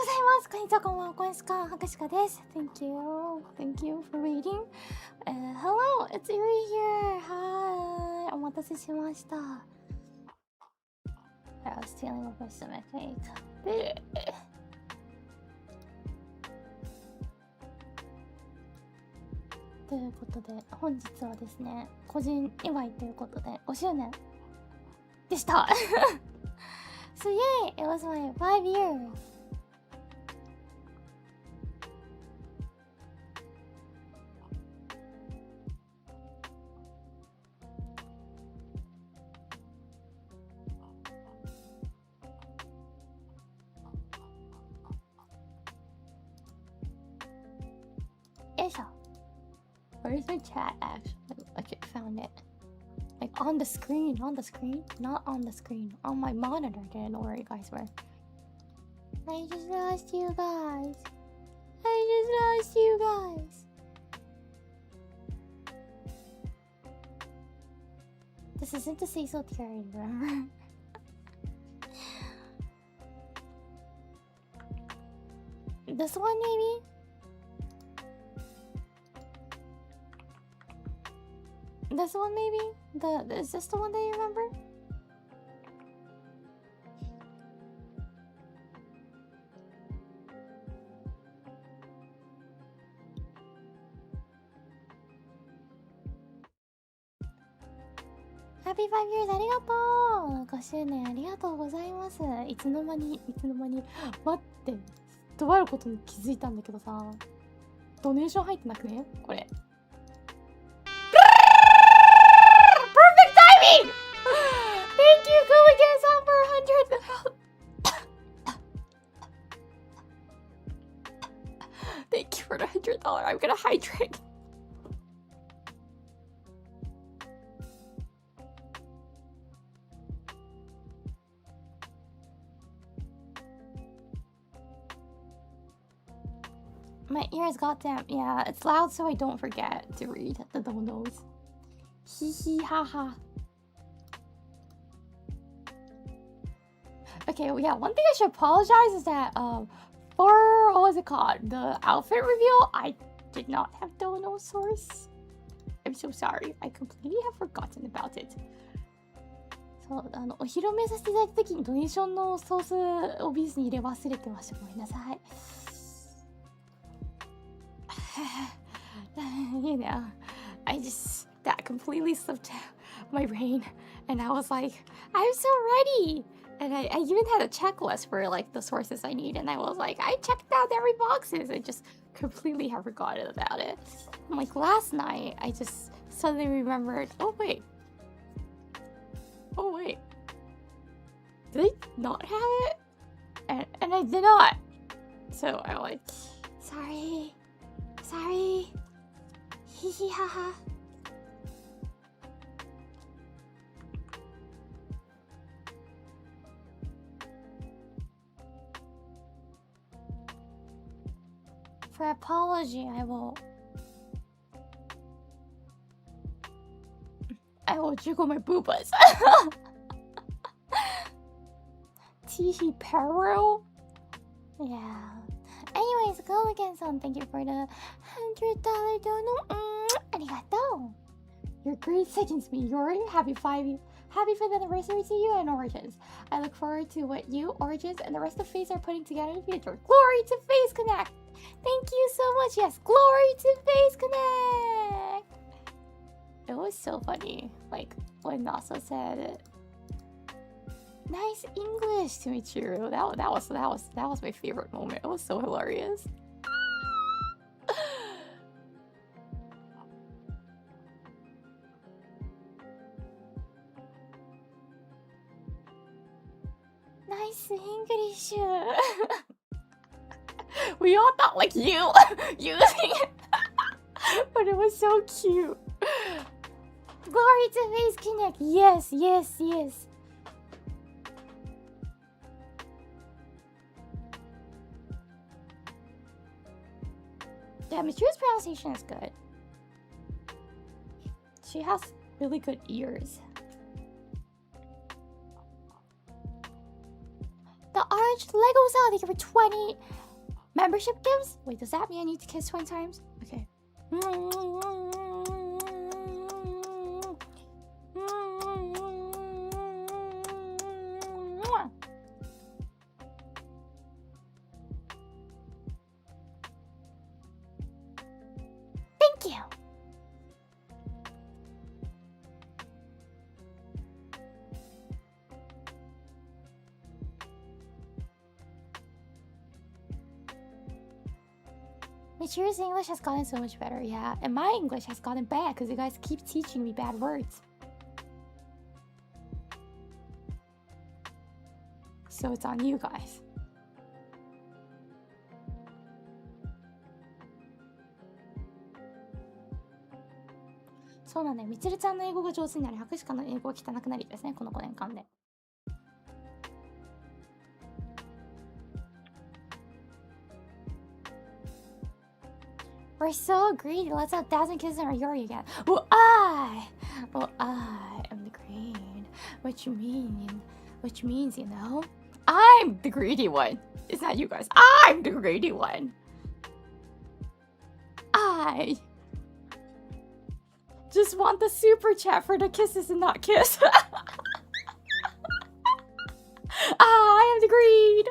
ございます。こんにちは、こんばんは、こんにちは、はかしかです。Thank you for waiting. Hello, it's Yuri here. Hi. お待たせしました。I was stealing a stomach ache. ということで、本日はですね、個人祝いということで、5周年でした。So yay! It was my 5 years. よいしょ。Where's my chat actually? I just found it. Like on the screen, not on the screen, on my monitor. I didn't know where you guys were. I just lost you guys. This isn't the Cecil Terry, remember? This one maybe? This one maybe? Is this the one that you remember? Happy 5 years ありがとう。5周年ありがとうございます。いつの間に待って、とあることに気づいたんだけどさ、ドネーション入ってなくねこれ。Thank you, go again, Sam, for 100. Thank you for the $100. I'm gonna hydrate. My ears got damp. Yeah, it's loud so I don't forget to read the donos. Hee hee ha ha. Okay, well, yeah, one thing I should apologize is that, for, what was it called? The outfit reveal, I did not have dono source. I'm so sorry. I completely have forgotten about it. そう、お披露目させていただいた時にドネーションのソースをビーズに入れ忘れてました。ごめんなさい。You know, that completely slipped my brain. And I was like, I'm so ready. And I even had a checklist for like the sources I need, and I was like, I checked out every boxes. I just completely have forgotten about it. And like last night, I just suddenly remembered. Oh wait, did I not have it? And I did not. So I'm like, sorry, hee hee ha ha. For apology, I will jiggle my boobas. Teehee Peru? Yeah. Anyways, go again, son. Thank you for the $100 dono. Arigato. You're great seconds me, Yuri. Happy 5th anniversary to you and Origins. I look forward to what you, Origins, and the rest of FaZe are putting together in the future. Glory to FaZe Connect! Thank you so much. Yes, glory to FaZe Connect! It was so funny, like, when Nasa said, nice English to Michiru. That was my favorite moment. It was so hilarious. Nice English. We all thought like you using it, but it was so cute. Glory to FaZe Connect. Yes. Yeah, Michiru's pronunciation is good. She has really good ears. The Orange Lego Cell, thank you for 20 membership gifts. Wait, does that mean I need to kiss 20 times? Okay. Thank you. Michiru's English has gotten so much better, yeah. And my English has gotten bad because you guys keep teaching me bad words. So it's on you guys. So なんで、みちるちゃんの英語が上手になり、博士課の英語が汚くなりですね、この5年間で。We're so greedy. Let's have 1,000 kisses in our Yori again. Well, I am the green. Which means, you know, I'm the greedy one. It's not you guys. I'm the greedy one. I just want the super chat for the kisses and not kiss. I am the greed.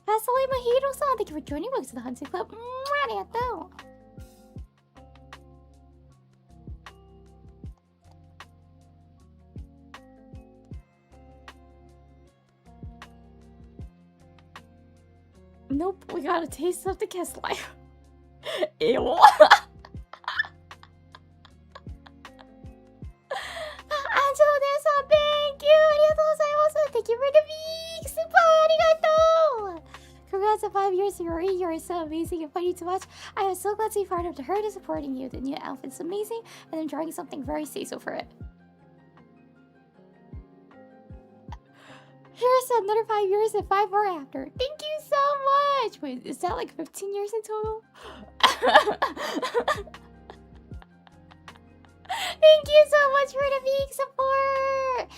Vaseline Mojito-san, thank you for joining us to the Hunting Club. Arigatou. Nope, we got a taste of the kiss life. Ew. Angelo Nasa, thank you. Arigatou gozaimasu. Thank you for the week. Super arigatou. Congrats on 5 years, Yuri. You are so amazing and funny to watch. I am so glad to be part of the herd and supporting you. The new outfit's amazing, and I'm drawing something very say-so for it. Here's another 5 years and 5 more after. Thank you so much. Wait, is that like 15 years in total? Thank you so much for the big support.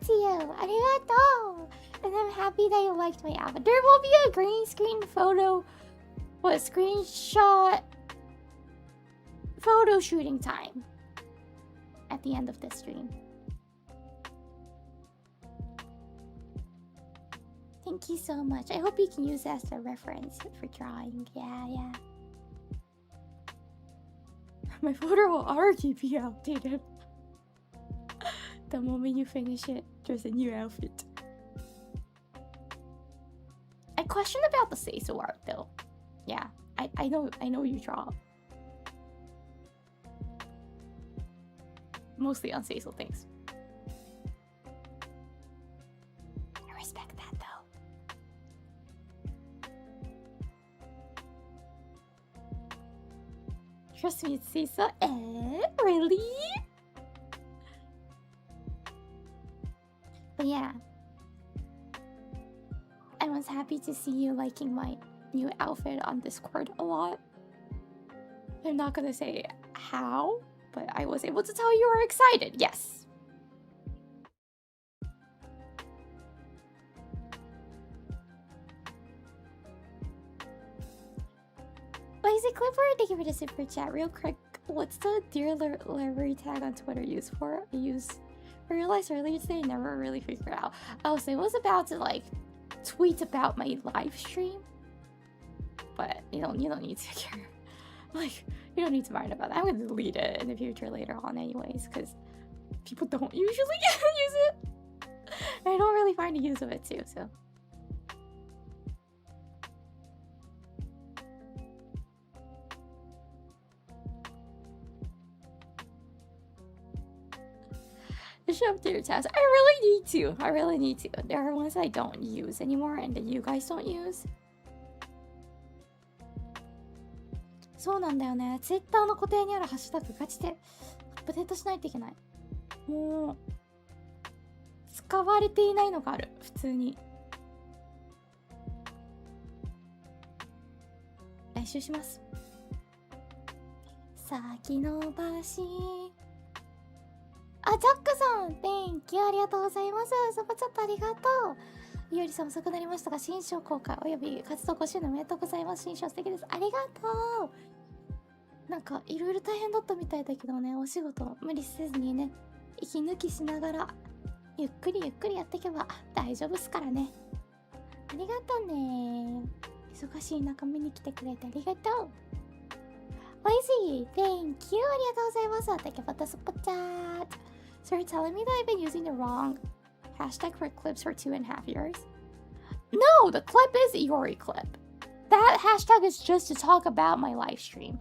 To you. Arigatou. And I'm happy that you liked my outfit. There will be a green screen photo. Screenshot photo shooting time at the end of this stream. Thank you so much. I hope you can use that as a reference for drawing. Yeah. My photo will already be outdated. The moment you finish it, there's a new outfit. I question about the say-so art though. Yeah, I know you draw. Mostly on say-so things. I respect that though. Trust me, it's say-so. Really? But yeah, I was happy to see you liking my new outfit on Discord a lot. I'm not gonna say how, but I was able to tell you were excited. Yes. Lazy Clipper, thank you for the super chat. Real quick, what's the Dear Library tag on Twitter used for? I realized earlier today I never really figured out. Oh, so I was about to like tweet about my live stream, but you don't need to care. Like, you don't need to mind about that. I'm gonna delete it in the future later on anyways, because people don't usually use it. I don't really find a use of it too, so. Show up to your tabs. I really need to. There are ones I don't use anymore and that you guys don't use. そうなんだよね。Twitter の固定にあるハッシュタグガチでアップデートしないといけない。もう使われていないのがある。普通に。来週します。先延ばし。あ、ジャックさん Thank you ありがとうございます。サバチャットありがとう。いおりさん遅くなりましたが、新章公開および活動5周年おめでとうございます。新章素敵です。ありがとう。なんかいろいろ大変だったみたいだけどね、お仕事無理せずにね、息抜きしながらゆっくりゆっくりやっていけば大丈夫っすからね。ありがとうね。忙しい中見に来てくれてありがとう。おいしい Thank you ありがとうございます。Thank you for the super chat. So you're telling me that I've been using the wrong hashtag for clips for 2.5 years? No, the clip is Iori clip. That hashtag is just to talk about my live stream.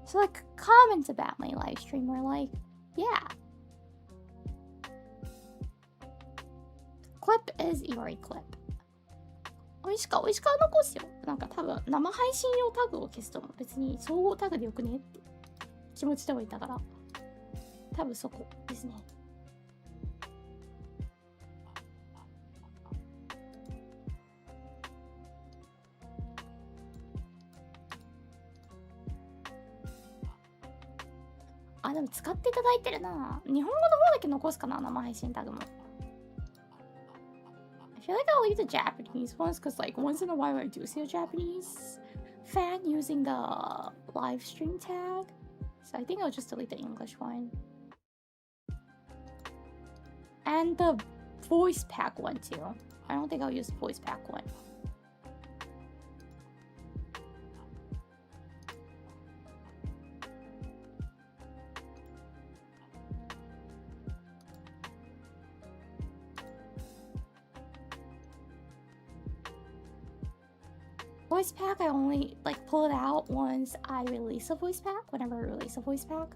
So like comments about my live stream were like, yeah. Clip is Iori clip. おいしか残すよ。なんか多分生配信用タグを消すとも別に総合タグでよくねって気持ちではいたから、多分そこですね。あ、でも使っていただいてるな。日本語の方だけ残すかな、生配信タグも。I feel like I'll leave the Japanese ones because like once in a while I do see a Japanese fan using the live stream tag. So I think I'll just delete the English one. And the voice pack one too. I don't think I'll use the voice pack one. Voice pack, I only like pull it out once I release a voice pack, whenever I release a voice pack.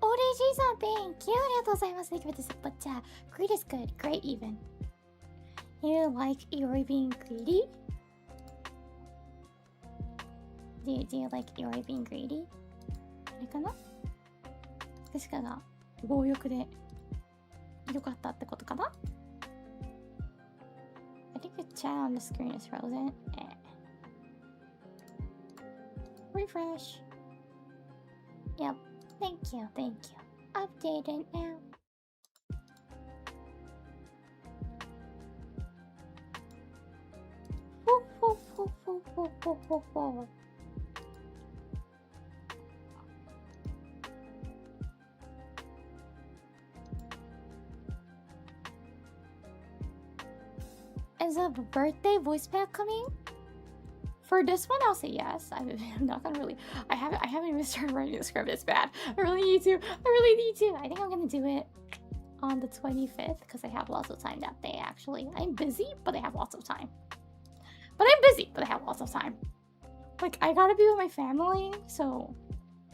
ODG-san, thank you. ありがとうございます。Thank you for the super chat. Great is good. Great even. You like Iori being greedy? Do you like Iori being greedy? あれかな？確かが強欲で良かったってことかな？ I think the chat on the screen is frozen. Refresh. Yep. Thank you, thank you. Updated now. Is a birthday voice pack coming? For this one, I'll say yes. I'm not gonna really. I haven't even started writing the script. It's bad. I really need to. I think I'm gonna do it on the 25th because I have lots of time that day. Actually, I'm busy, but I have lots of time. Like I gotta be with my family, so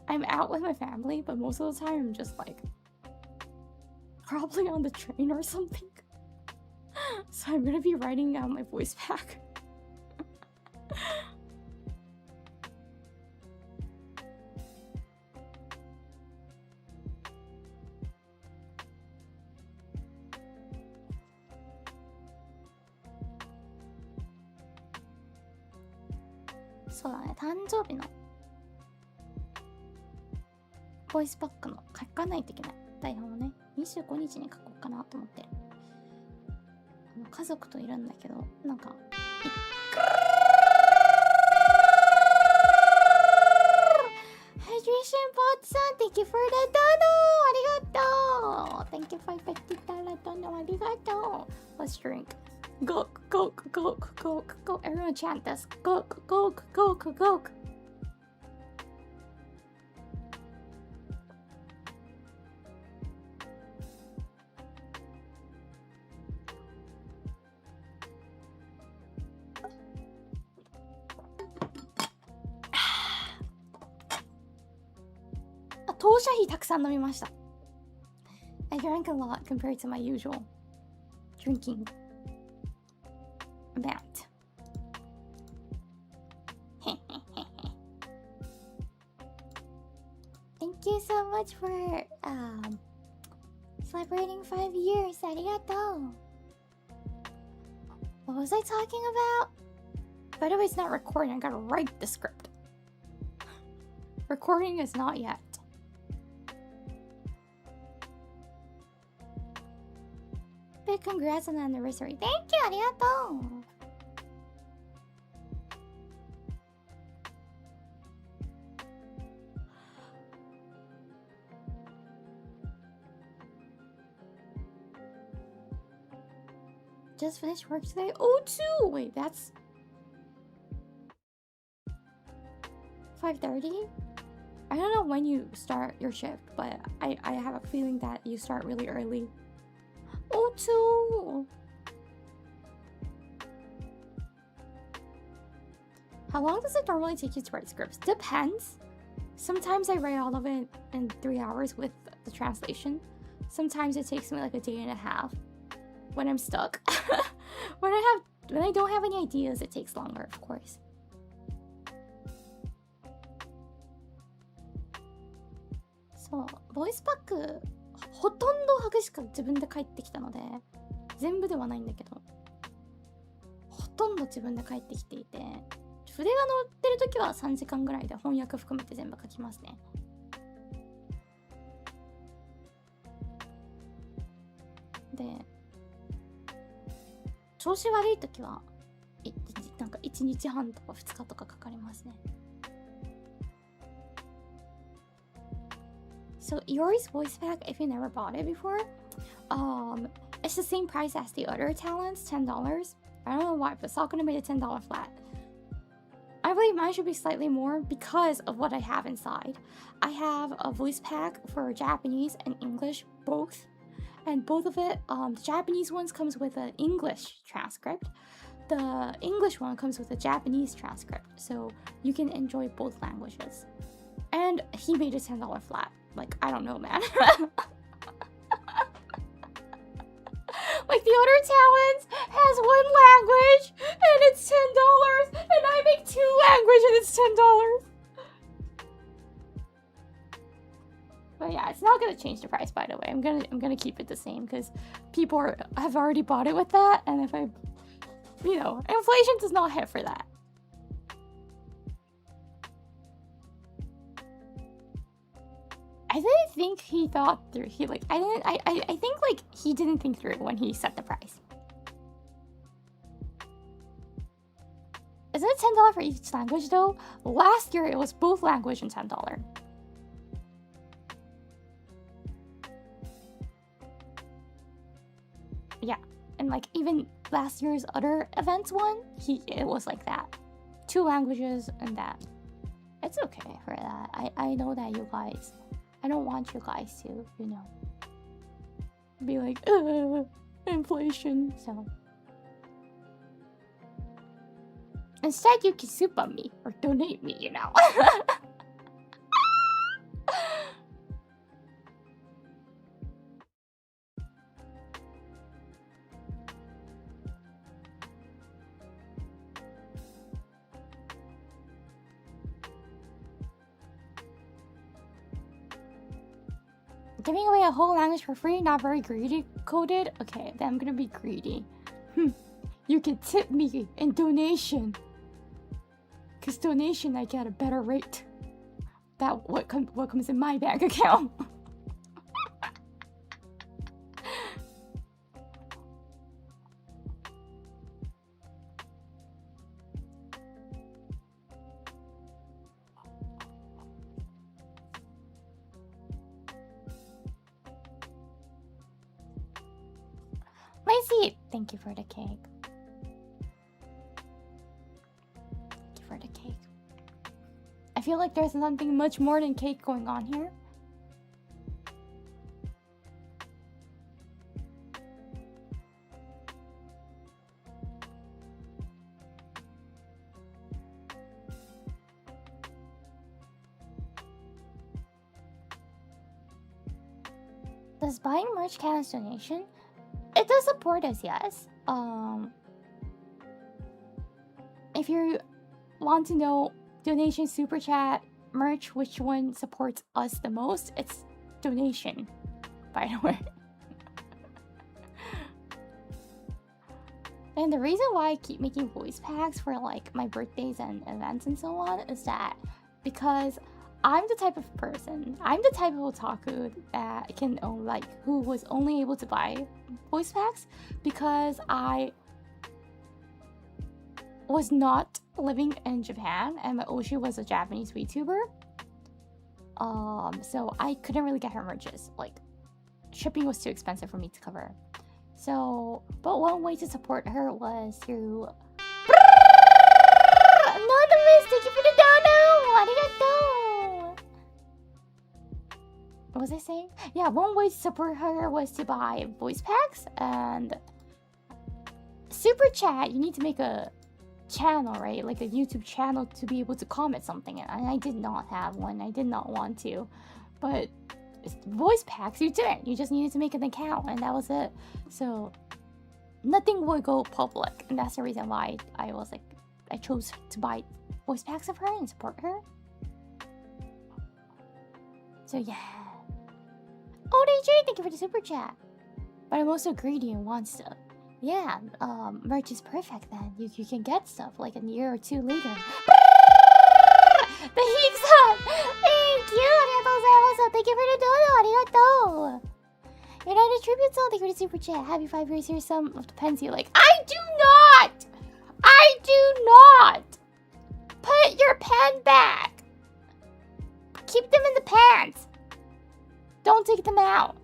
I'm out with my family. But most of the time, I'm just like probably on the train or something. So I'm gonna be writing out my voice pack.そうだね、誕生日のボイスパックの書かないといけない台本をね、25日に書こうかなと思ってる。家族といるんだけど、なんかハイドレーションボートさん Thank you for the dono! ありがとう Thank you for $50 dono ありがとう Let's drink Go, go, go, go, go. Everyone chant this. Go, go, go, go, go. い当社費たくさん飲みました。I drank a lot compared to my usual drinking amount. Thank you so much for celebrating 5 years. ありがとう。What was I talking about? By the way, it's not recording. I gotta write the script. Recording is not yet. Big congrats on the anniversary. Thank you. ありがとう。Just finished work today. Oh, too. Wait, that's 5:30. I don't know when you start your shift, but I have a feeling that you start really early. Oh, too. How long does it normally take you to write scripts? Depends. Sometimes I write all of it in 3 hours with the translation. Sometimes it takes me like a day and a half. When I'm stuck. when I don't have any ideas, it takes longer, of course. So, ボイスパックほとんど激しく自分で帰ってきたので、全部ではないんだけど、ほとんど自分で帰ってきていて、筆が乗ってる時は3時間ぐらいで翻訳含めて全部書きますね。で、調子悪い時はなんか1日半とか2日とかかかりますね。So yours voice pack, if you never bought it before, it's the same price as the other talents, $10. I don't know why, but it's not gonna make a $10 flat. I believe mine should be slightly more because of what I have inside. I have a voice pack for Japanese and English both. And both of it, the Japanese ones comes with an English transcript. The English one comes with a Japanese transcript. So you can enjoy both languages. And he made a $10 flat. Like, I don't know, man. Like, the other talents has one language and it's $10. And I make 2 languages and it's $10. But yeah, it's not gonna change the price, by the way. I'm gonna keep it the same because people have already bought it with that, and if I, inflation does not hit for that. I didn't think he thought through. I think like he didn't think through when he set the price. Isn't it $10 for each language though? Last year it was both language and $10. Yeah, and like even last year's other events one, it was like that. 2 languages and that. It's okay for that. I know that you guys, I don't want you guys to, be like, inflation, so. Instead, you can super me or donate me, Giving away a whole language for free, not very greedy coded? Okay, then I'm gonna be greedy. You can tip me in donation. Cause donation I get a better rate. What comes in my bank account. Lacey, thank you for the cake. Thank you for the cake. I feel like there's something much more than cake going on here. does buying merch count as donation? It does support us, yes. If you want to know donation, super chat, merch, which one supports us the most, it's donation, by the way. And the reason why I keep making voice packs for like my birthdays and events and so on is that because I'm the type of person, I'm the type of otaku that can like who was only able to buy voice packs because I was not living in Japan and my Oshi was a Japanese VTuber. So I couldn't really get her merches. Like shipping was too expensive for me to cover. So, but one way to support her was through Anonymous, thank you for the dono! Arigato! What was I saying? Yeah, one way to support her was to buy voice packs and super chat. You need to make a channel, right? Like a YouTube channel to be able to comment something. And I did not have one. I did not want to. But voice packs, you didn't. You just needed to make an account and that was it. So nothing would go public. And that's the reason why I was like, I chose to buy voice packs of her and support her. So yeah. Oh, DJ, thank you for the super chat. But I'm also greedy and want stuff. Yeah, merch is perfect then. You can get stuff like a year or two later. The Heek-san! Thank you! Thank you for the dono! Arigato! United Tribute Song, thank you for the super chat. Happy 5 years, here's some of the pens you like. I do not! I do not! Put your pen back! Keep them in the pants! Don't take them out.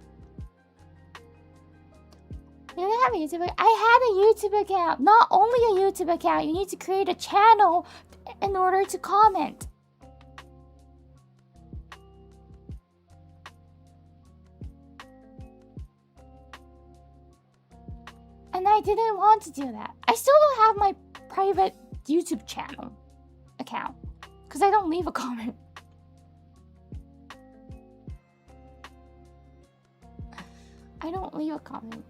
You don't have a YouTube account? I had a YouTube account. Not only a YouTube account, you need to create a channel in order to comment. And I didn't want to do that. I still don't have my private YouTube channel account because I don't leave a comment. I don't leave a comment.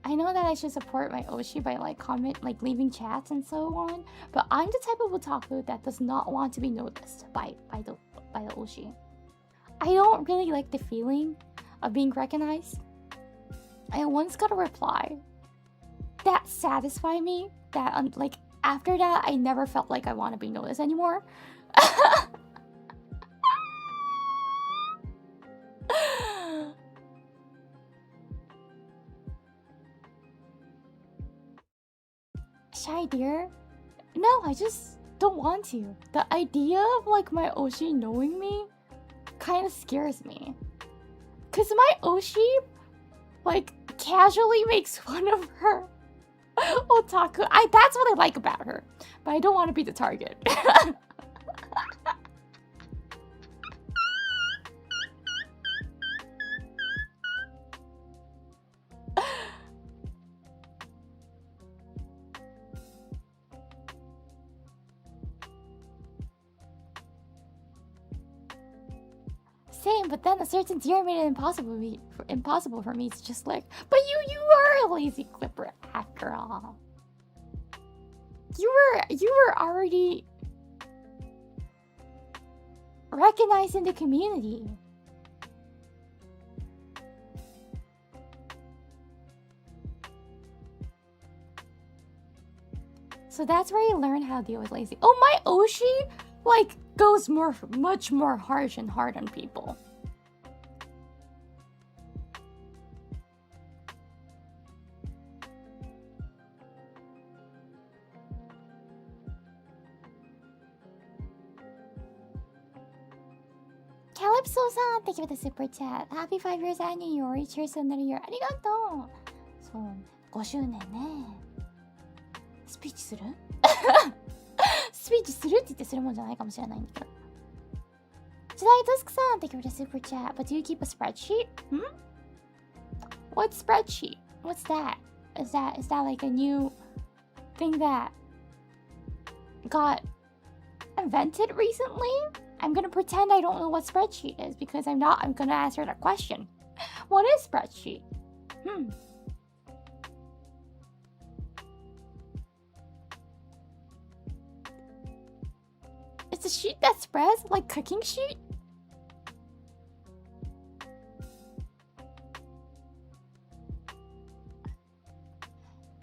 I know that I should support my Oshi by like leaving chats and so on, but I'm the type of otaku that does not want to be noticed by the Oshi. I don't really like the feeling of being recognized. I once got a reply that satisfied me that like after that I never felt like I want to be noticed anymore. Shy dear? No, I just don't want to. The idea of like my Oshi knowing me kind of scares me. Cause my Oshi like casually makes fun of her otaku. That's what I like about her. But I don't want to be the target. Same, but then a certain tier made it impossible for me to just like, but you are a lazy clipper after all. You were already recognized in the community. So that's where you learn how to deal with lazy. Oh, my Oshi like goes much more harsh and hard on people. Calypso-san, thank you for the super chat. Happy 5 years anniversary. Cheers to another year. ありがとう。そう、5周年ね。スピーチする？スピーチするって言ってするもんじゃないかもしれないんだけど。Jedi Dusk-san, thank you for the super chat. But do you keep a spreadsheet? What spreadsheet? What's that? Is that like a new thing that got invented recently? I'm gonna pretend I don't know what spreadsheet is because I'm gonna answer that question. What is spreadsheet? It's a sheet that spreads like cooking sheet?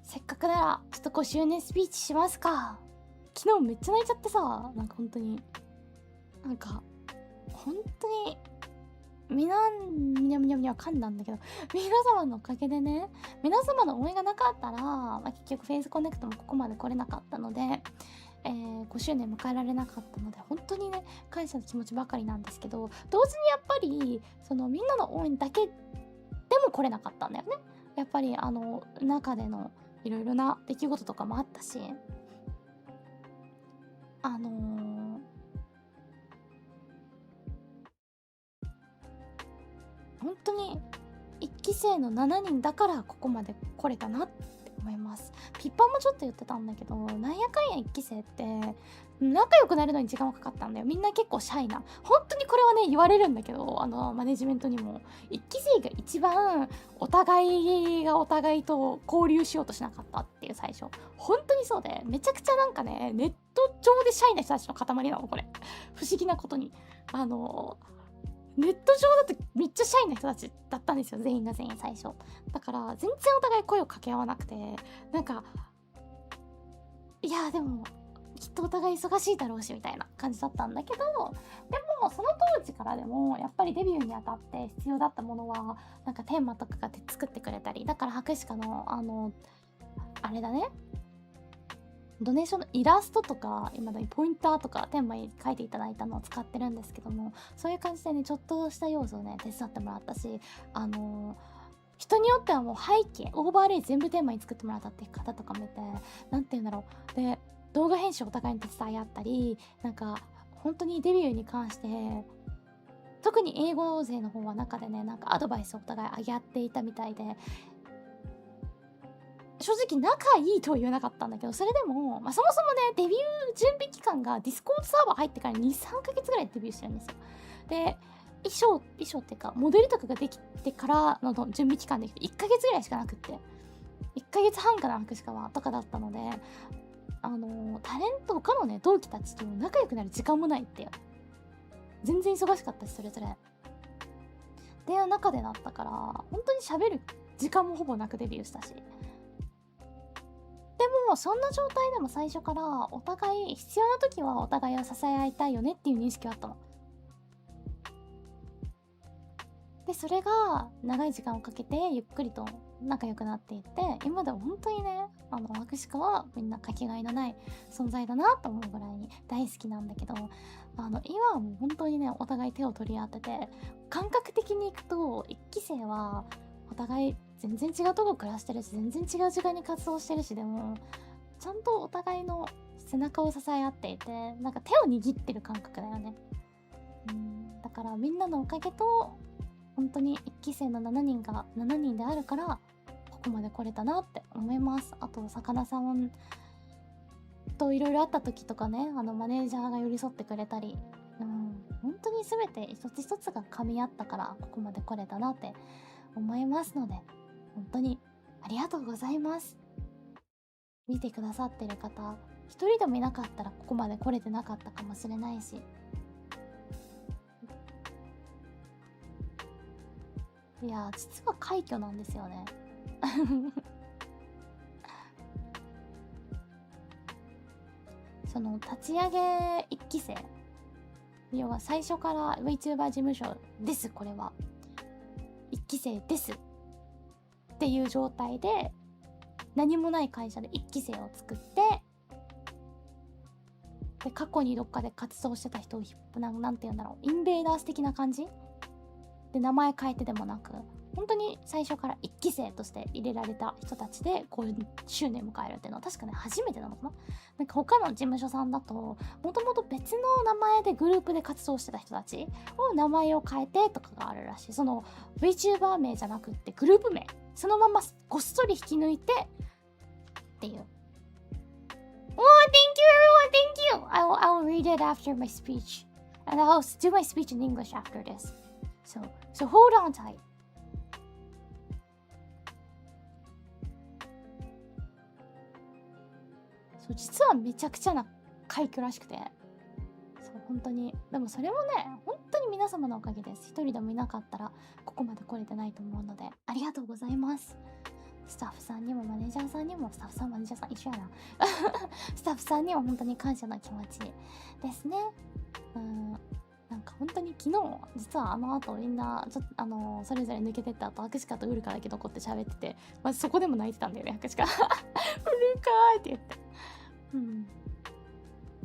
せっかくならちょっと5周年スピーチしますか。昨日めっちゃ泣いちゃってさ、なんか本当にみなは噛んだんだけど、皆様のおかげでね、皆様の応援がなかったら、結局フェイズコネクトもここまで来れなかったので、5周年迎えられなかったので本当にね感謝の気持ちばかりなんですけど、同時にやっぱりそのみんなの応援だけでも来れなかったんだよね。やっぱり中でのいろいろな出来事とかもあったし、本当に1期生の7人だからここまで来れたなって思います。ピッパもちょっと言ってたんだけど、なんやかんや1期生って仲良くなるのに時間がかかったんだよ。みんな結構シャイな。本当にこれはね言われるんだけど、マネジメントにも1期生が一番お互いがお互いと交流しようとしなかったっていう最初。本当にそうで、めちゃくちゃなんかねネット上でシャイな人たちの塊なのこれ。不思議なことにネット上だとめっちゃシャイな人たちだったんですよ、全員が全員最初。だから全然お互い声を掛け合わなくて、なんかいやでもきっとお互い忙しいだろうしみたいな感じだったんだけど、でもその当時からでもやっぱりデビューにあたって必要だったものはなんかテーマとかが作ってくれたり、だから博士課のあれだね、ドネーションのイラストとか今だにポインターとかテーマに書いていただいたのを使ってるんですけども、そういう感じでねちょっとした要素をね手伝ってもらったし、人によってはもう背景オーバーレイ全部テーマに作ってもらったっていう方とかもいて、なんて言うんだろう、で動画編集をお互いに手伝い合ったり、なんか本当にデビューに関して特に英語勢の方は中でねなんかアドバイスをお互いあげ合っていたみたいで、正直仲いいとは言えなかったんだけど、それでも、そもそもねデビュー準備期間がディスコードサーバー入ってから 2,3 ヶ月ぐらいデビューしてるんですよ。で衣装っていうかモデルとかができてからの準備期間で1ヶ月ぐらいしかなくって、1ヶ月半かな博士課はとかだったので、タレント他のね同期たちと仲良くなる時間もないっていう、全然忙しかったしそれぞれっていう中でだったから、本当に喋る時間もほぼなくデビューしたし、でもそんな状態でも最初からお互い必要な時はお互いを支え合いたいよねっていう認識はあったの。でそれが長い時間をかけてゆっくりと仲良くなっていって、今では本当にね博士課はみんなかけがえのない存在だなと思うぐらいに大好きなんだけど、今はもう本当にねお互い手を取り合ってて、感覚的にいくと1期生はお互い全然違うとこ暮らしてるし全然違う時間に活動してるし、でもちゃんとお互いの背中を支え合っていて、なんか手を握ってる感覚だよね。だからみんなのおかげと本当に1期生の7人が7人であるからここまで来れたなって思います。あと魚さんといろいろあった時とかね、マネージャーが寄り添ってくれたり、本当に全て一つ一つが噛み合ったからここまで来れたなって思いますので、本当にありがとうございます。見てくださってる方一人でもいなかったらここまで来れてなかったかもしれないし、いや実は快挙なんですよねその立ち上げ1期生、要は最初から VTuber 事務所です、これは1期生ですっていう状態で何もない会社で1期生を作って、で過去にどっかで活動してた人をなんて言うんだろう、インベーダース的な感じで名前変えてでもなく、本当に最初から1期生として入れられた人たちで5周年迎えるっていうのは確かね初めてなのかな。なんか他の事務所さんだともともと別の名前でグループで活動してた人たちを名前を変えてとかがあるらしい。その VTuber 名じゃなくってグループ名そのままごっそり引き抜いてっていう。Oh, thank you everyone, thank you. I'll read it after my speech, and I'll do my speech in English after this. So hold on tight. そう実はめちゃくちゃな快挙らしくて、そう本当にでもそれもね本当に皆様のおかげです。一人でもいなかったらここまで来れてないと思うのでありがとうございます。スタッフさんにもマネージャーさんにも、スタッフさんマネージャーさん一緒やなスタッフさんにも本当に感謝の気持ちですね。なんか本当に昨日実はあの後みんなちょっとそれぞれ抜けてった後アクシカとウルカだけ残って喋ってて、まずそこでも泣いてたんだよね。アクシカウルカーって言って、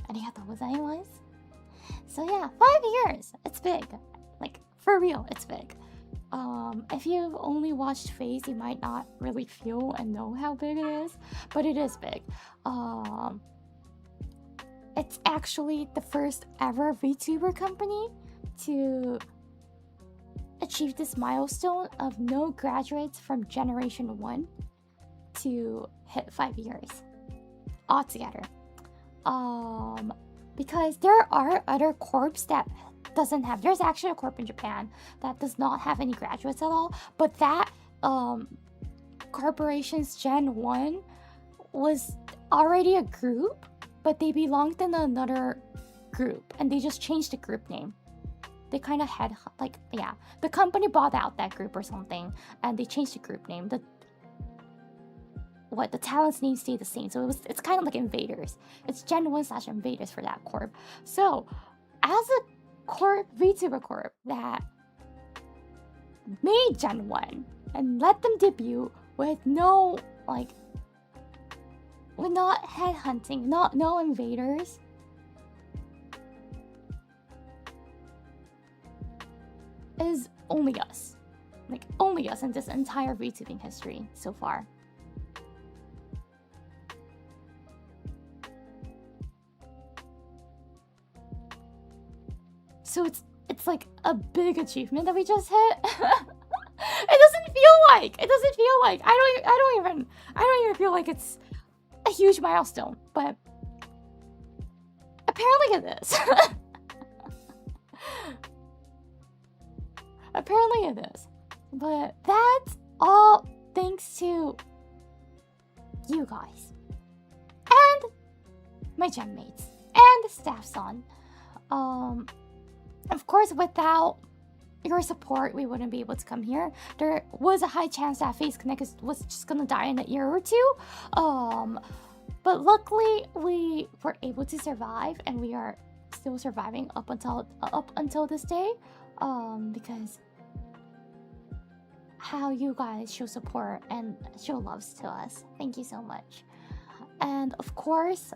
ありがとうございます。So yeah, 5 years, it's big. Like for real, it's big. If you've only watched Phase, you might not really feel and know how big it is, but it is big. It's actually the first ever VTuber company to achieve this milestone of no graduates from Generation 1 to hit 5 years altogether. Because there are other corps that doesn't have, there's actually a corp in Japan that does not have any graduates at all, but that corporation's Gen 1 was already a group, but they belonged in another group and they just changed the group name. They kind of had the company bought out that group or something and they changed the group name. The talent's name stayed the same, so it's kind of like Invaders. It's Gen 1/Invaders for that corp. So as a corp, VTuber corp that made Gen 1 and let them debut with no with not headhunting, no invaders, is only us. Like only us in this entire VTubing history so far. So it's like a big achievement that we just hit. It doesn't feel like I don't even feel like it's a huge milestone, but apparently it is. Apparently it is. But that's all thanks to you guys and my gen mates and the staff son. Of course, without your support, we wouldn't be able to come here. There was a high chance that Face Connect was just gonna die in a year or two. But luckily, we were able to survive, and we are still surviving up until this day. Because how you guys show support and show loves to us. Thank you so much. And of course,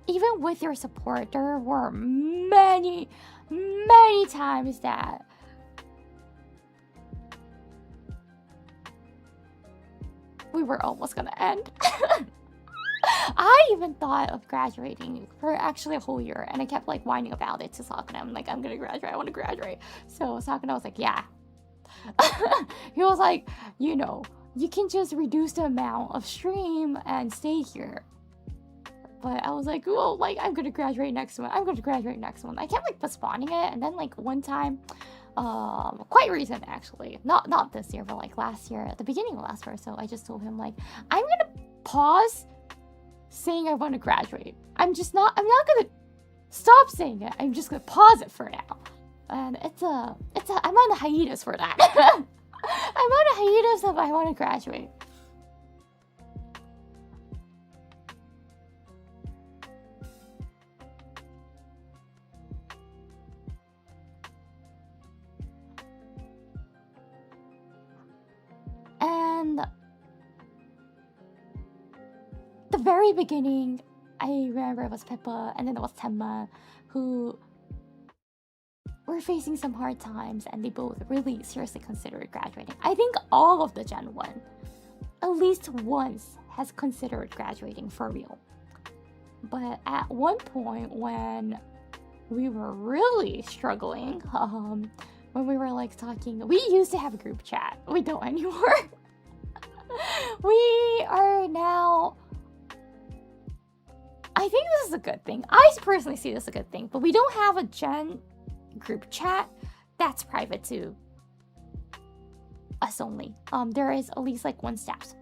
even with your support, there were many times that we were almost gonna end. I even thought of graduating for actually a whole year, and I kept like whining about it to Sakuna. I'm like, I'm gonna graduate, I want to graduate. So Sakuna was like, yeah. He was like, you know, you can just reduce the amount of stream and stay here. But I was like, well, like, I'm gonna graduate next month. I kept like postponing it, and then like one time, quite recent actually, not this year, but like last year, at the beginning of last year, so I just told him like, I'm gonna pause saying I want to graduate. I'm not gonna stop saying it. I'm just gonna pause it for now. And I'm on a hiatus for that. I'm on a hiatus of I want to graduate. And the very beginning, I remember it was Pippa and then it was Tenma who were facing some hard times, and they both really seriously considered graduating. I think all of the Gen 1 at least once has considered graduating for real. But at one point when we were really struggling, when we were like talking, we used to have a group chat. We don't anymore. We are now, I think this is a good thing. I personally see this as a good thing, but we don't have a Gen group chat that's private to us only. There is at least like one staff.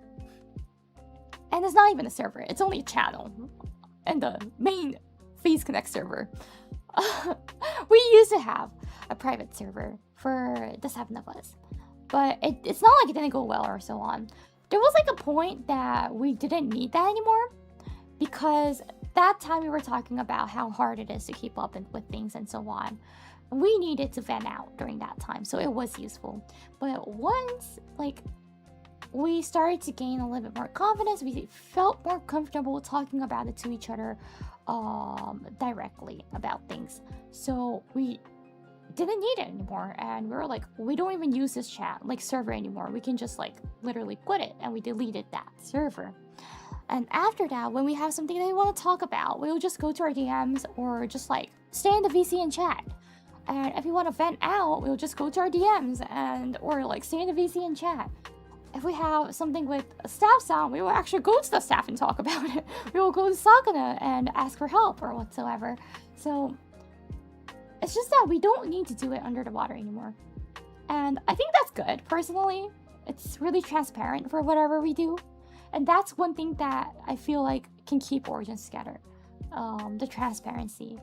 And it's not even a server, it's only a channel. And the main Phase Connect server. We used to have a private server for the 7 of us. But it's not like it didn't go well or so on. There was like a point that we didn't need that anymore. Because that time we were talking about how hard it is to keep up with things and so on. We needed to vent out during that time, so it was useful. But once like we started to gain a little bit more confidence, we felt more comfortable talking about it to each other directly about things. So we didn't need it anymore, and we were like, we don't even use this chat like server anymore. We can just like literally quit it, and we deleted that server. And after that, when we have something that we want to talk about, we'll just go to our DMs or just like stay in the VC and chat. And if we want to vent out, we'll just go to our DMs and or like stay in the VC and chat. If we have something with a staff sound, we will actually go to the staff and talk about it. We will go to Sakana and ask for help or whatsoever. So it's just that we don't need to do it under the water anymore. And I think that's good, personally. It's really transparent for whatever we do. And that's one thing that I feel like can keep Origins together. The transparency.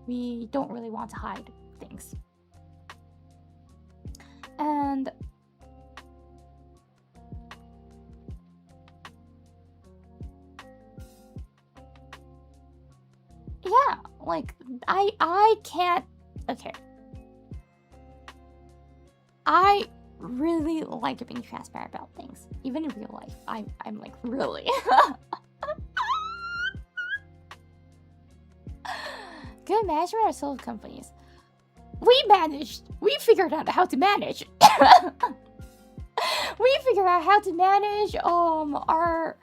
We don't really want to hide things. And yeah, like I can't. Okay, I really like being transparent about things, even in real life. I'm like really. Good management or sold companies. We figured out how to manage. We figured out how to manage our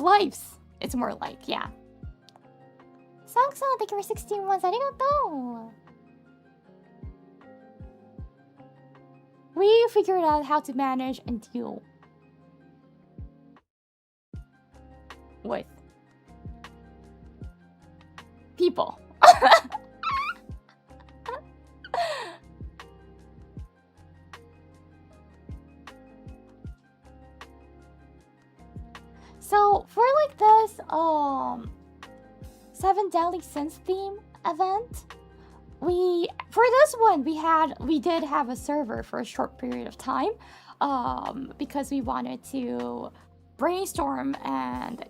lives. It's more like, yeah. Sang-san, thank you for 16 months. Arigatou. We figured out how to manage and deal with people. So for like this 7 Deadly Sins theme event, for this one we did have a server for a short period of time because we wanted to brainstorm and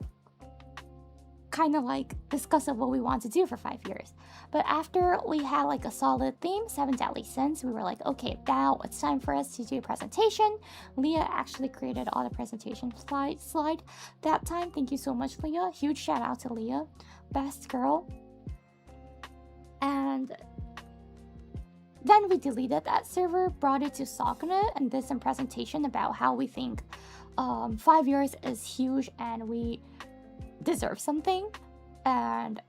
kind of like discuss what we want to do for 5 years. But after we had like a solid theme, 7 Deadly Sins, we were like, okay, now it's time for us to do a presentation. Leah actually created all the presentation slide that time. Thank you so much, Leah. Huge shout out to Leah, best girl. And then we deleted that server, brought it to Sakuna, and did some presentation about how we think 5 years is huge and we deserve something. And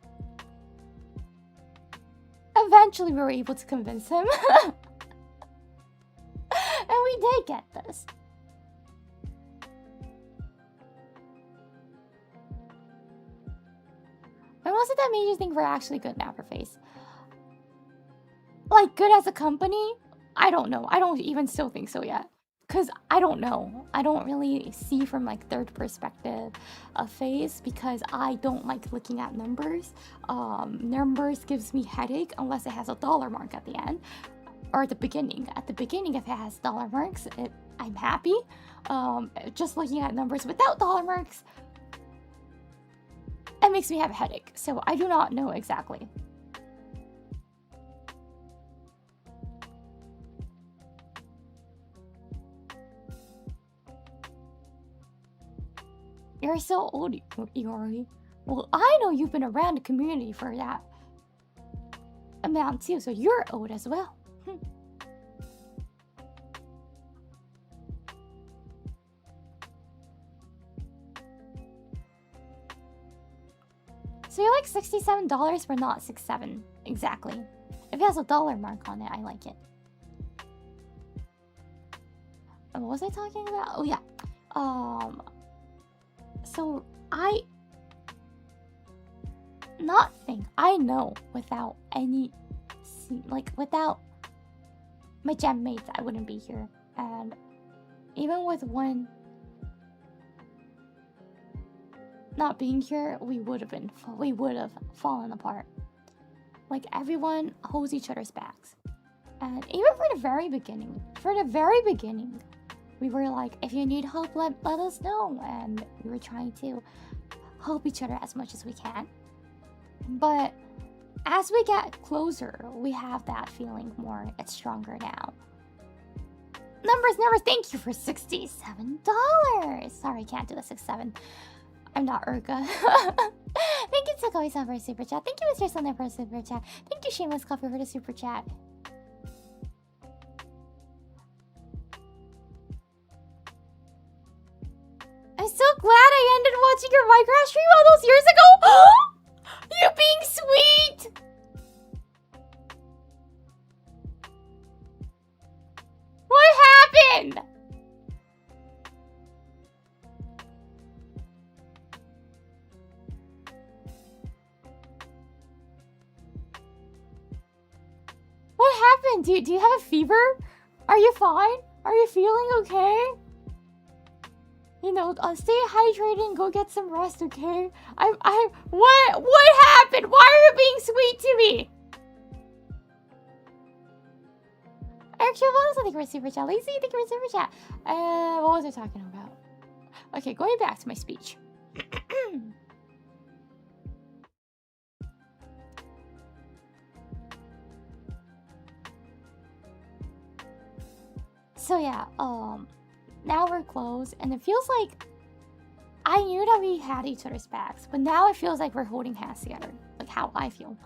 eventually we were able to convince him. And we did get this. When was it that made you think we're actually good in Afterface? Like, good as a company? I don't know. I don't even still think so yet. Because I don't know. I don't really see from like third perspective a phase because I don't like looking at numbers. Numbers gives me headache unless it has a dollar mark at the end. Or at the beginning. At the beginning, if it has dollar marks, I'm happy. Just looking at numbers without dollar marks, it makes me have a headache. So I do not know exactly. You're so old, Iori. Well, I know you've been around the community for that amount too, so you're old as well. So you're like $67 but not 67 exactly. If it has a dollar mark on it, I like it. What was I talking about? Oh yeah. So I know without any, like without my gem mates, I wouldn't be here. And even with one not being here, we would have fallen apart. Like, everyone holds each other's backs. And even for the very beginning, we were like, if you need help, let us know. And we were trying to help each other as much as we can. But as we get closer, we have that feeling more. It's stronger now. Numbers, thank you for $67. Sorry, I can't do the 6-7. I'm not Uruka. Thank you, Tsukoi-san, for a super chat. Thank you, Mr. Sunday, for a super chat. Thank you, Shameless Coffee, for the super chat. I'm so glad I ended watching your Minecraft stream all those years ago! You being sweet! What happened? What happened? Do you have a fever? Are you fine? Are you feeling okay? You know, stay hydrated and go get some rest, okay? What happened? Why are you being sweet to me? Actually, thank you for super chat. Lazy, thank you for super chat. What was I talking about? Okay, going back to my speech. So yeah, now we're close, and it feels like I knew that we had each other's backs, but now it feels like we're holding hands together. Like how I feel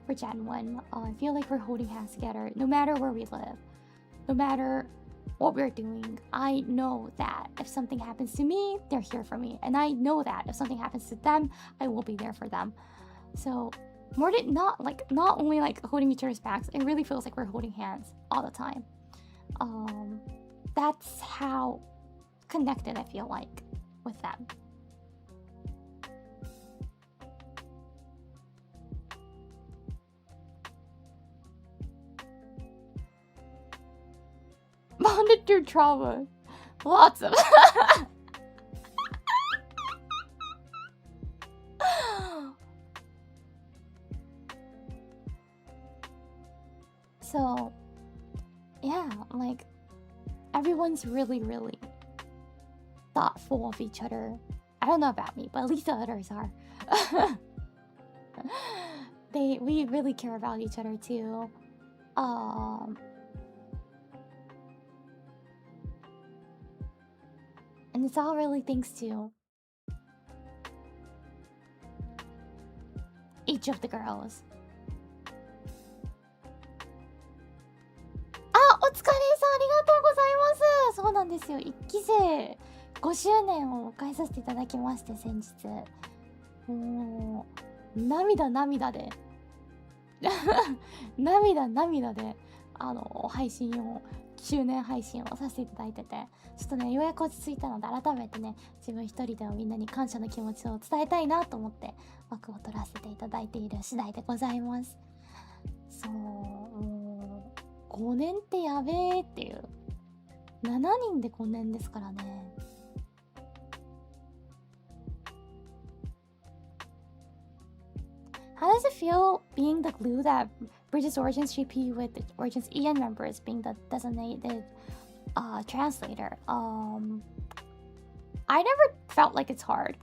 for Gen 1. I feel like we're holding hands together no matter where we live, no matter what we're doing. I know that if something happens to me, they're here for me, and I know that if something happens to them, I will be there for them. So more than not only like holding each other's backs, it really feels like we're holding hands all the time. That's how connected I feel like with them. Bonded through trauma. Lots of So yeah, like everyone's really thoughtful of each other. I don't know about me, but at least the others are. We really care about each other too. And it's all really thanks to each of the girls. お疲れさん、ありがとうございます。そうなんですよ。1期生5周年を迎えさせていただきまして、先日。もう、涙で周年配信をさせていただいてて、ちょっとね、ようやく落ち着いたので、改めてね、自分一人でもみんなに感謝の気持ちを伝えたいなと思って、枠を取らせていただいている次第でございます。そう、もう、5年ってやべえっていう。7人で5年ですからね。How does it feel being the glue that bridges Origins GP with the Origins EN members being the designated translator? I never felt like it's hard.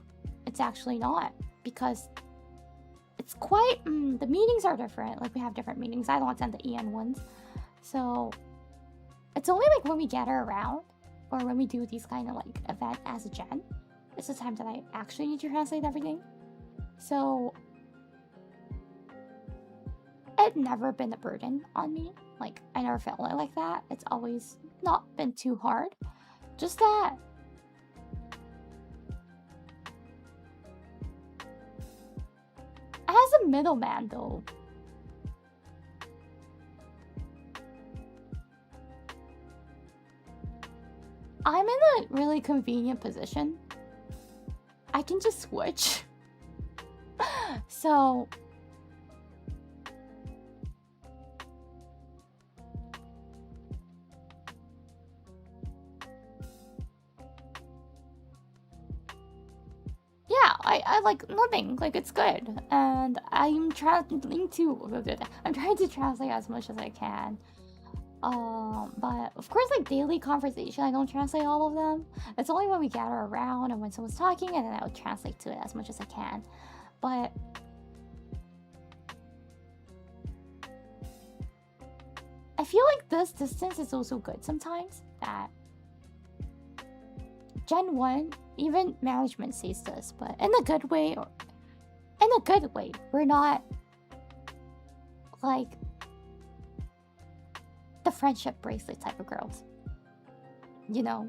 It's actually not, because it's quite the meetings are different. Like, we have different meetings. I don't attend the EN ones, so it's only like when we gather around or when we do these kind of like event as a gen, it's the time that I actually need to translate everything. So it's never been a burden on me. Like, I never felt like that. It's always not been too hard. Just that as a middleman, though, I'm in a really convenient position. I can just switch. So I like nothing. Like it's good, and I'm trying to translate as much as I can. But of course, like daily conversation, I don't translate all of them. It's only when we gather around and when someone's talking, and then I would translate to it as much as I can. But I feel like this distance is also good sometimes. That Gen 1, even management says this, but in a good way, we're not like the friendship bracelet type of girls. You know?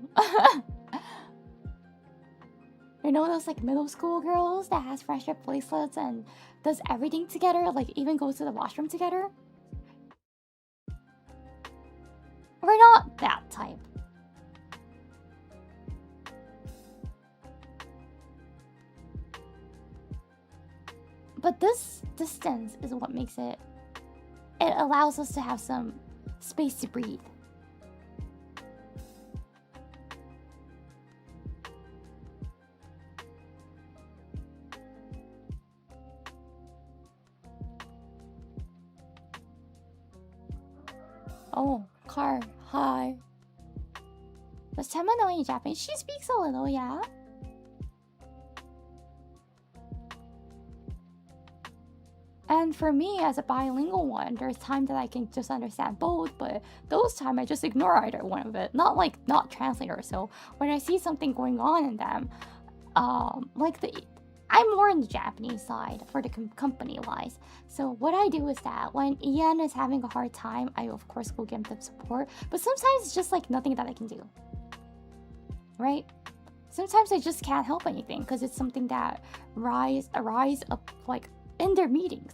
You know those like middle school girls that has friendship bracelets and does everything together, like even goes to the washroom together? We're not that type. But this distance is what makes it allows us to have some space to breathe. Oh, Car, hi. Does Tenma know any Japanese? She speaks a little, yeah. And for me, as a bilingual one, there's time that I can just understand both, but those times I just ignore either one of it. Not like not translator. So when I see something going on in them, I'm more in the Japanese side for the company wise. So what I do is that when Ian is having a hard time, I of course go give them support. But sometimes it's just like nothing that I can do. Right? Sometimes I just can't help anything because it's something that arise up like in their meetings.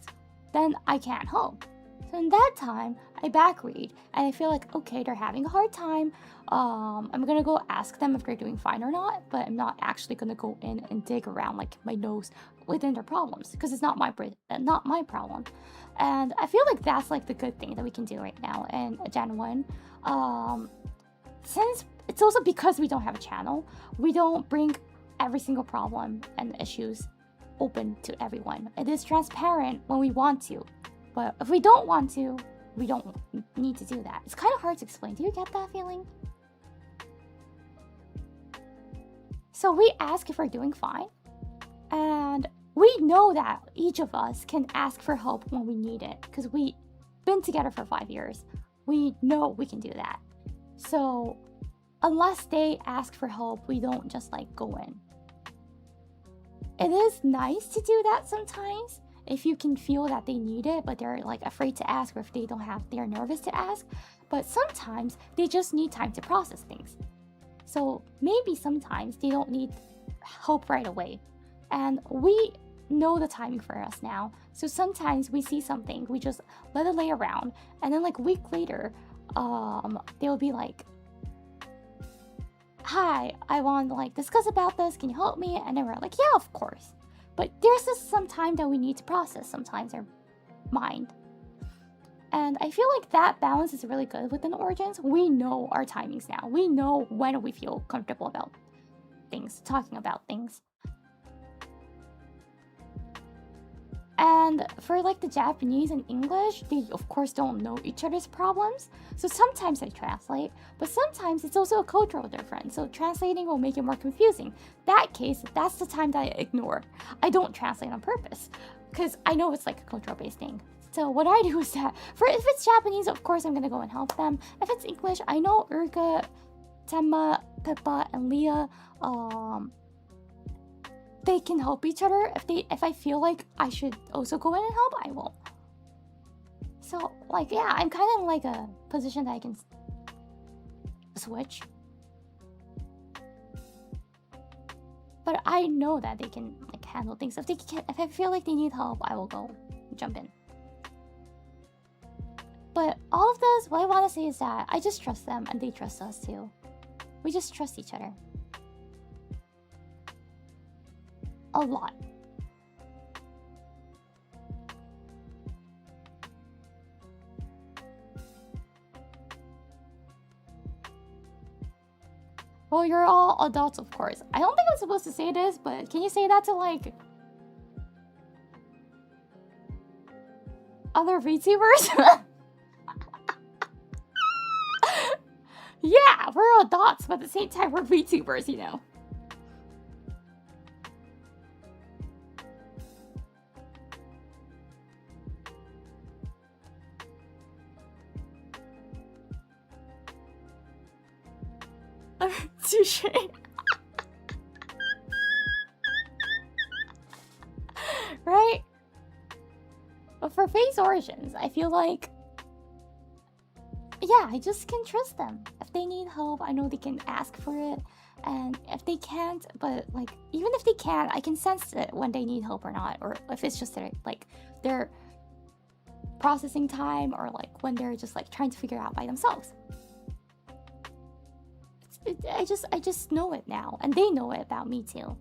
Then I can't help. So in that time, I back read and I feel like, okay, they're having a hard time. I'm gonna go ask them if they're doing fine or not, but I'm not actually gonna go in and dig around like my nose within their problems because it's not my problem. And I feel like that's like the good thing that we can do right now in Gen 1. Since it's also because we don't have a channel, we don't bring every single problem and issues open to everyone. It is transparent when we want to. But if we don't want to, we don't need to do that. It's kind of hard to explain. Do you get that feeling? So we ask if we're doing fine. And we know that each of us can ask for help when we need it. Because we've been together for 5 years. We know we can do that. So unless they ask for help, we don't just like go in. It is nice to do that sometimes. If you can feel that they need it, but they're like afraid to ask, or if they're nervous to ask. But sometimes they just need time to process things. So maybe sometimes they don't need help right away. And we know the timing for us now. So sometimes we see something, we just let it lay around. And then like a week later, they'll be like, hi, I want to like discuss about this. Can you help me? And then we're like, yeah, of course. But there's just some time that we need to process sometimes our mind. And I feel like that balance is really good within Origins. We know our timings now. We know when we feel comfortable about things, talking about things. And for like the Japanese and English, they of course don't know each other's problems. So sometimes they translate, but sometimes it's also a cultural difference. So translating will make it more confusing. That case, that's the time that I ignore. I don't translate on purpose because I know it's like a cultural based thing. So what I do is that if it's Japanese, of course I'm gonna go and help them. If it's English, I know Uruka, Tenma, Pippa, and Leah, they can help each other. If I feel like I should also go in and help, I will. So like yeah, I'm kind of in like a position that I can switch. But I know that they can like handle things. If I feel like they need help, I will go jump in. But all of this, what I want to say is that I just trust them and they trust us too. We just trust each other. A lot. Well, you're all adults, of course. I don't think I'm supposed to say this, but can you say that to, like, other VTubers? Yeah, we're adults, but at the same time, we're VTubers, you know. Touche. Right? But for face origins, I feel like, yeah, I just can trust them. If they need help, I know they can ask for it. And if they can't, but like, even if they can, I can sense it when they need help or not. Or if it's just like their processing time, or like when they're just like trying to figure it out by themselves. I just know it now, and they know it about me too.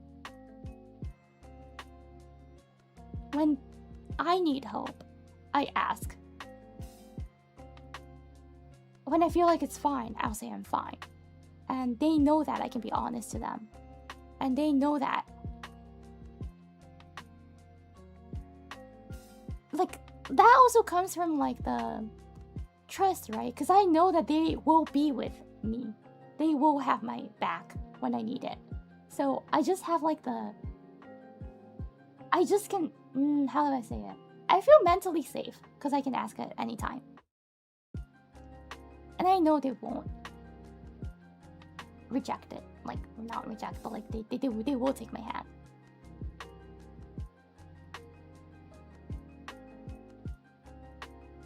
When I need help, I ask. When I feel like it's fine, I'll say I'm fine. And they know that I can be honest to them. And they know that, like, that also comes from like the trust, right? Because I know that they will be with me. They will have my back when I need it. So I just have like I just can, how do I say it? I feel mentally safe because I can ask at any time. And I know they won't reject it. Like, not reject, but like they will take my hand.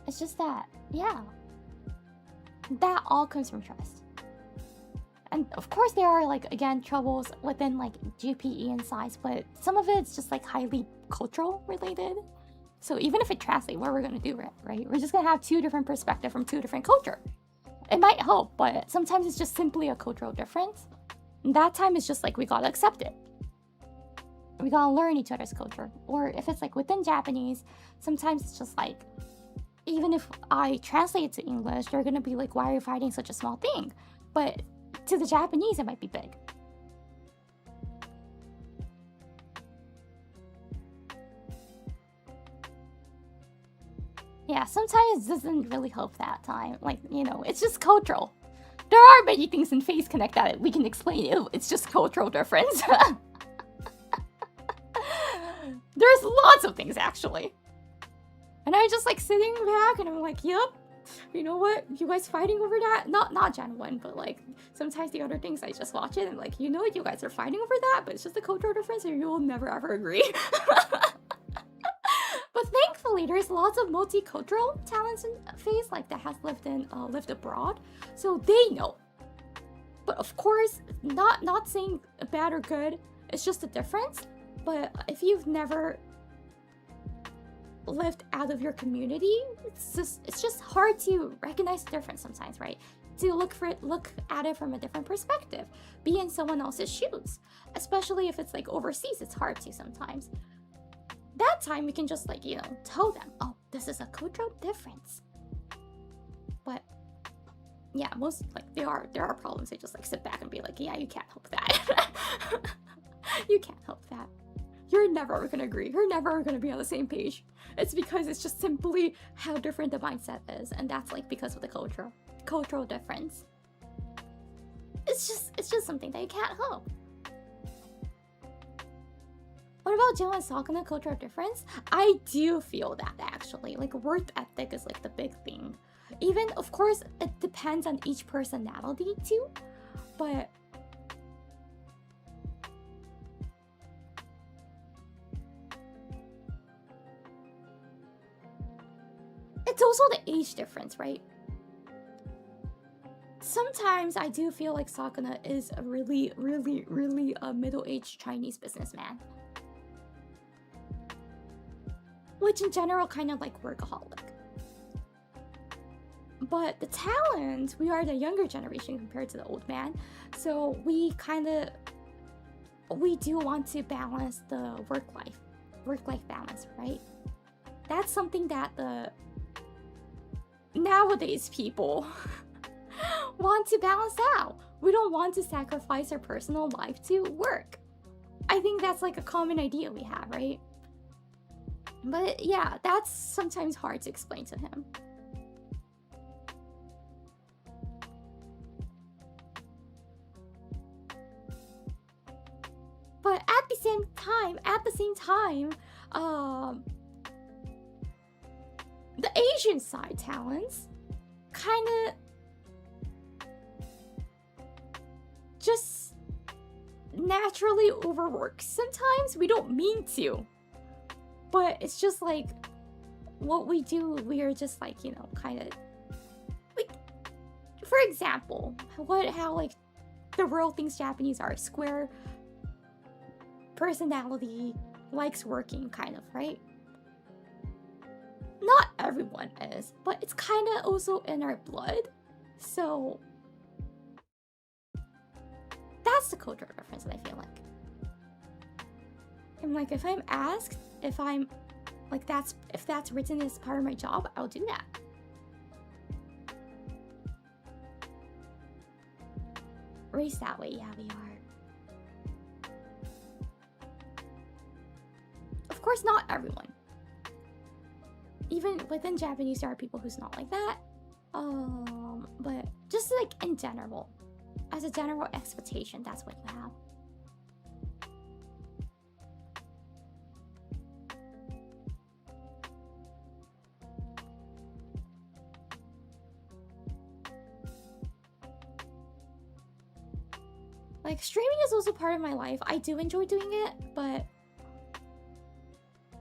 It's just that, yeah. That all comes from trust. And of course there are, like, again, troubles within like GPE and size, but some of it's just like highly cultural related. So even if it translates, what are we gonna do, right? We're just gonna have two different perspectives from two different culture. It might help, but sometimes it's just simply a cultural difference. And that time it's just like we gotta accept it. We gotta learn each other's culture. Or if it's like within Japanese, sometimes it's just like, even if I translate it to English, they're gonna be like, why are you fighting such a small thing? But to the Japanese, it might be big. Yeah, sometimes it doesn't really help that time. Like, you know, it's just cultural. There are many things in Face Connect that we can explain. It's just cultural difference. There's lots of things, actually. And I'm just like sitting back and I'm like, yep. You know what? You guys fighting over that? Not Gen 1, but like sometimes the other things I just watch it and like, you know what? You guys are fighting over that, but it's just a cultural difference and you will never ever agree. But thankfully, there's lots of multicultural talents in Face like that has lived abroad, so they know. But of course, not saying bad or good. It's just a difference. But if you've never lived out of your community, it's just hard to recognize the difference sometimes, right? To look at it from a different perspective, be in someone else's shoes, especially if it's like overseas. It's hard to sometimes. That time we can just like, you know, tell them, oh, this is a cultural difference. But yeah, most like there are problems. They just like sit back and be like, yeah, you can't help that. You can't help that. You're never gonna agree. You're never gonna be on the same page. It's because it's just simply how different the mindset is, and that's like because of the cultural difference. It's just something that you can't help. What about Gen 1 Sakuna cultural difference? I do feel that actually. Like work ethic is like the big thing. Even of course it depends on each personality too, but it's also the age difference, right? Sometimes I do feel like Sakuna is a really middle-aged Chinese businessman, which in general kind of like workaholic. But the talent, we are the younger generation compared to the old man, so we do want to balance the work-life balance, right? That's something that the nowadays people want to balance out. We don't want to sacrifice our personal life to work. I think that's like a common idea we have, right? But yeah, that's sometimes hard to explain to him. But at the same time, the Asian side talents kind of just naturally overwork. Sometimes we don't mean to, but it's just like what we do. We are just like, you know, kind of like, for example, how like the world thinks Japanese are square personality, likes working, kind of, right? Not everyone is, but it's kind of also in our blood. So that's the cultural difference that I feel like. And like, if I'm asked if I'm like, if that's written as part of my job, I'll do that. Raised that way, yeah, we are. Of course, not everyone. Even within Japanese, there are people who's not like that. But just like in general, as a general expectation, that's what you have. Like, streaming is also part of my life. I do enjoy doing it, but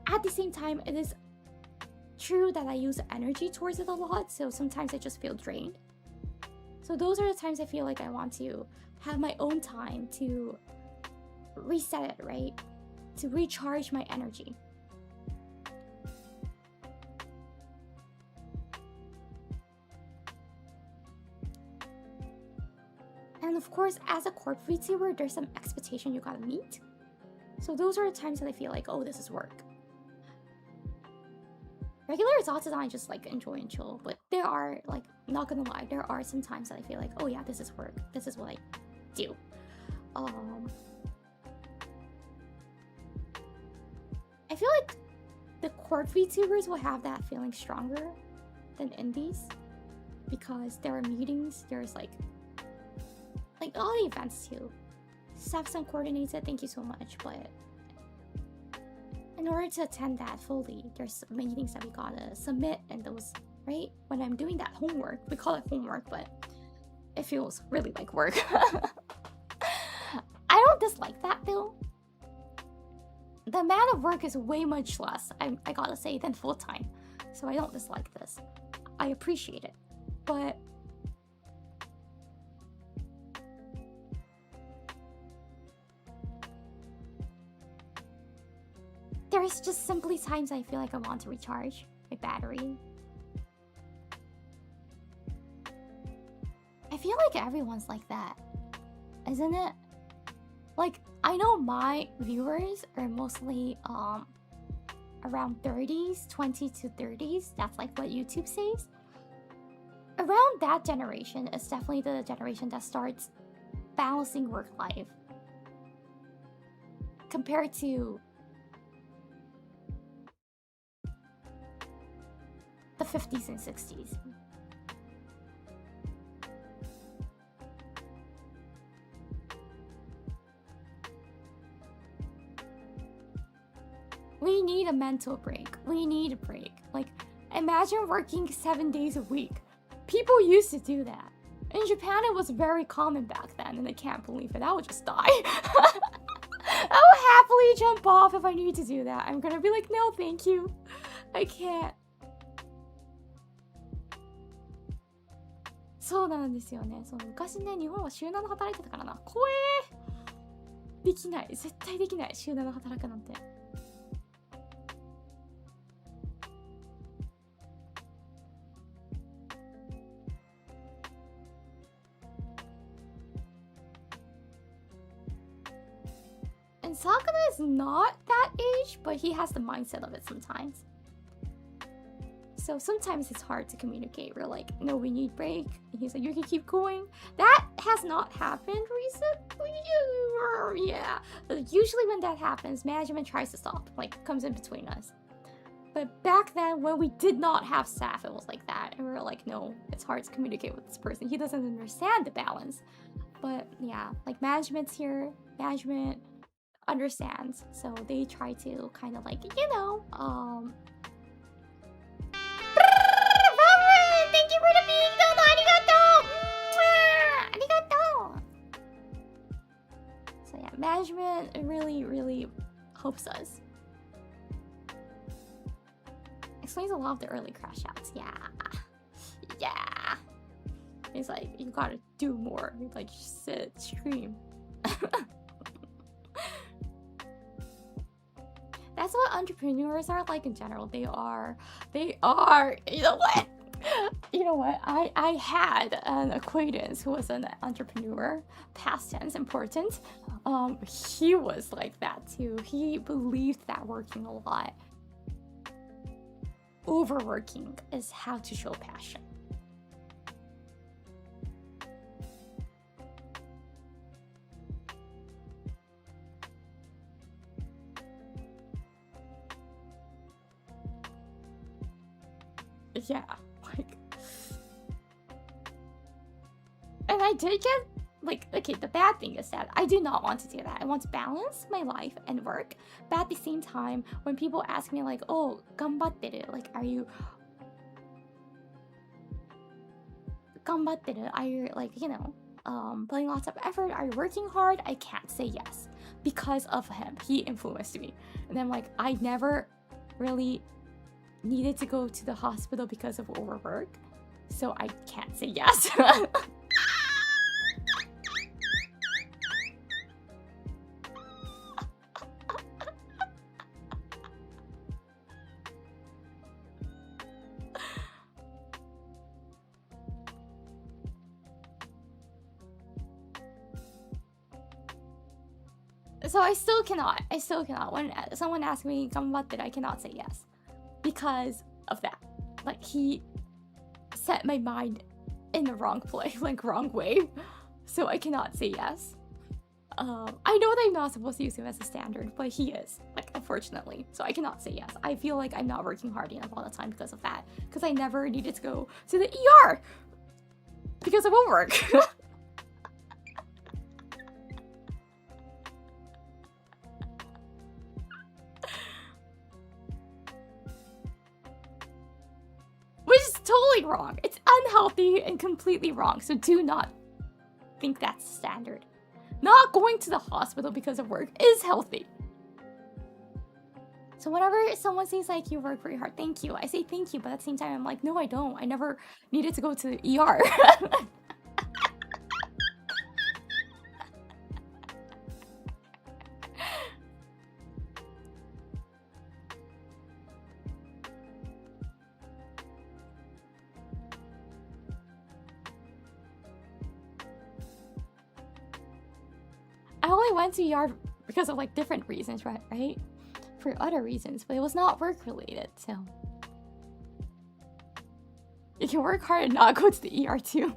at the same time, it is true that I use energy towards it a lot, so sometimes I just feel drained. So those are the times I feel like I want to have my own time to reset it, right? To recharge my energy. And of course, as a corp VTuber, there's some expectation you gotta meet. So those are the times that I feel like, oh, this is work. Regular Utatane, I just like enjoy and chill, but there are, like, not gonna lie, there are some times that I feel like, oh yeah, this is work. This is what I do. I feel like the corp VTubers will have that feeling stronger than indies, because there are meetings, there's like all the events too. Stefson coordinates it, thank you so much, but in order to attend that fully, there's meetings that we gotta submit and those, right? When I'm doing that homework, we call it homework, but it feels really like work. I don't dislike that though. The amount of work is way much less, I gotta say, than full-time. So I don't dislike this. I appreciate it. But there's just simply times I feel like I want to recharge my battery. I feel like everyone's like that, isn't it? Like, I know my viewers are mostly around 30s, 20 to 30s. That's like what YouTube says. Around that generation is definitely the generation that starts balancing work life compared to the 50s and 60s. We need a mental break. We need a break. Like, imagine working 7 days a week. People used to do that. In Japan, it was very common back then, and I can't believe it. I would just die. I would happily jump off if I need to do that. I'm gonna be like, no, thank you. I can't. そうなんですよね。そう、昔ね、日本は週7働いてたからな。怖え。できない。絶対できない。週7働くなんて。And Sakura is not that age, but he has the mindset of it sometimes. So sometimes it's hard to communicate. We're like, no, we need break. And he's like, you can keep going. That has not happened recently. Yeah. But usually when that happens, management tries to stop, like comes in between us. But back then, when we did not have staff, it was like that. And we were like, no, it's hard to communicate with this person. He doesn't understand the balance. But yeah, like management's here. Management understands. So they try to kind of like, thank you for the being dono. Arigato. So yeah, management really, really helps us. Explains a lot of the early crash outs. Yeah. It's like, you gotta do more. Like, sit, stream. That's what entrepreneurs are like in general. They are, you know what? I had an acquaintance who was an entrepreneur, past tense, important. He was like that too. He believed that working a lot, overworking is how to show passion. Yeah, like, and I did get, like, okay, the bad thing is that I do not want to do that. I want to balance my life and work, but at the same time, when people ask me like, oh, ganbatteru, like, are you ganbatteru? Are you, like, putting lots of effort? Are you working hard? I can't say yes because of him. He influenced me. And I'm like, I never really needed to go to the hospital because of overwork, so I can't say yes. So I still cannot. When someone asks me, ganbatte, I cannot say yes. Because of that. Like, he set my mind in the wrong place, like wrong way. So I cannot say yes. I know that I'm not supposed to use him as a standard, but he is, like, unfortunately. So I cannot say yes. I feel like I'm not working hard enough all the time because of that. Because I never needed to go to the ER because of homework. Which is totally wrong. It's unhealthy and completely wrong. So do not think that's standard. Not going to the hospital because of work is healthy. So whenever someone says like, you work very hard, thank you, I say thank you, but at the same time I'm like, no, I don't. I never needed to go to the ER. I only went to ER because of like different reasons, right? For other reasons, but it was not work related, so you can work hard and not go to the ER too.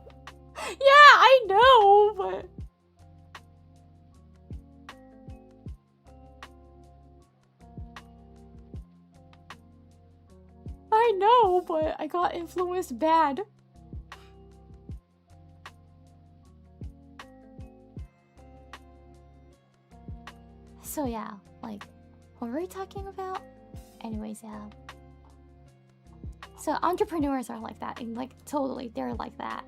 Yeah, I know, but I got influenced bad. So yeah, like, what were we talking about? Anyways, yeah. So entrepreneurs are like that, and like totally, they're like that.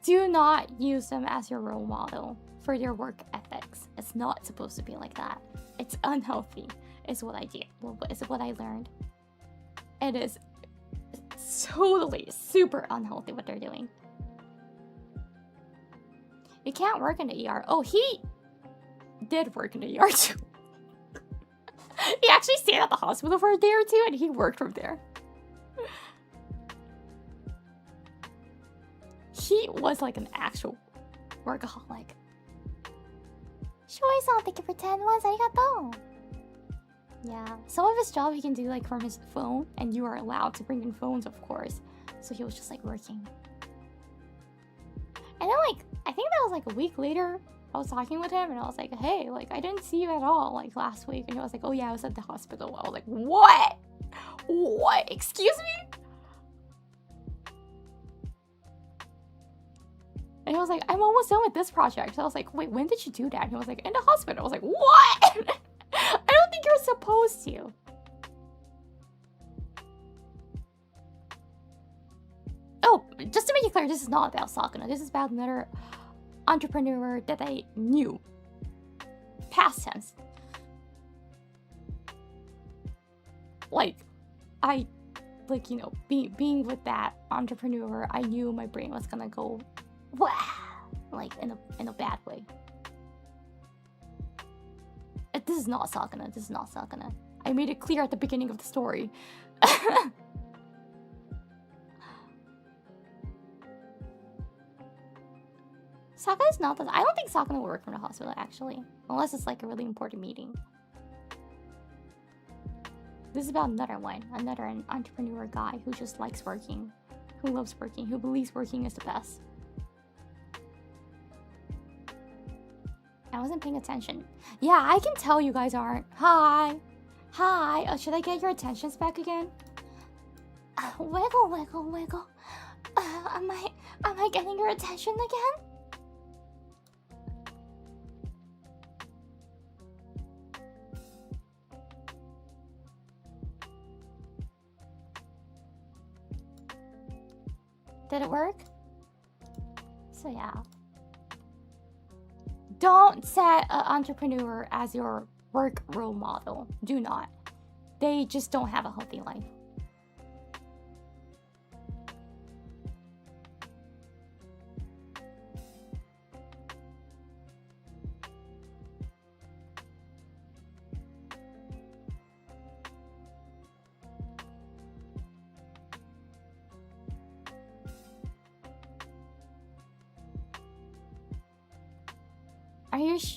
Do not use them as your role model for their work ethics. It's not supposed to be like that. It's unhealthy, is what I did. Is what I learned. It is totally super unhealthy what they're doing. You can't work in the ER. Oh, he did work in the ER too. He actually stayed at the hospital for a day or two and he worked from there. He was like an actual workaholic. Shoi-san, thank you for 10 months. Arigatou. Yeah, some of his job he can do like from his phone, and you are allowed to bring in phones, of course. So he was just like working. And then like, I think that was like a week later, I was talking with him and I was like, hey, like I didn't see you at all like last week. And he was like, oh yeah, I was at the hospital. I was like, what? What? Excuse me? And he was like, I'm almost done with this project. So I was like, wait, when did you do that? And he was like, in the hospital. I was like, what? I don't think you're supposed to. Oh, just to make it clear, this is not about Sakuna. This is about another entrepreneur that I knew. Past tense. Like, you know, being with that entrepreneur, I knew my brain was gonna go, wow, like in a bad way. This is not Sakuna. This is not Sakuna. I made it clear at the beginning of the story. Sakuna is not that. I don't think Sakuna will work from the hospital actually, unless it's like a really important meeting. This is about another one, another entrepreneur guy who just likes working, who loves working, who believes working is the best. I wasn't paying attention. Yeah, I can tell you guys aren't. Hi. Hi. Should I get your attentions back again? Wiggle, wiggle, wiggle. Am I getting your attention again? Did it work? So yeah. Don't set an entrepreneur as your work role model. Do not. They just don't have a healthy life.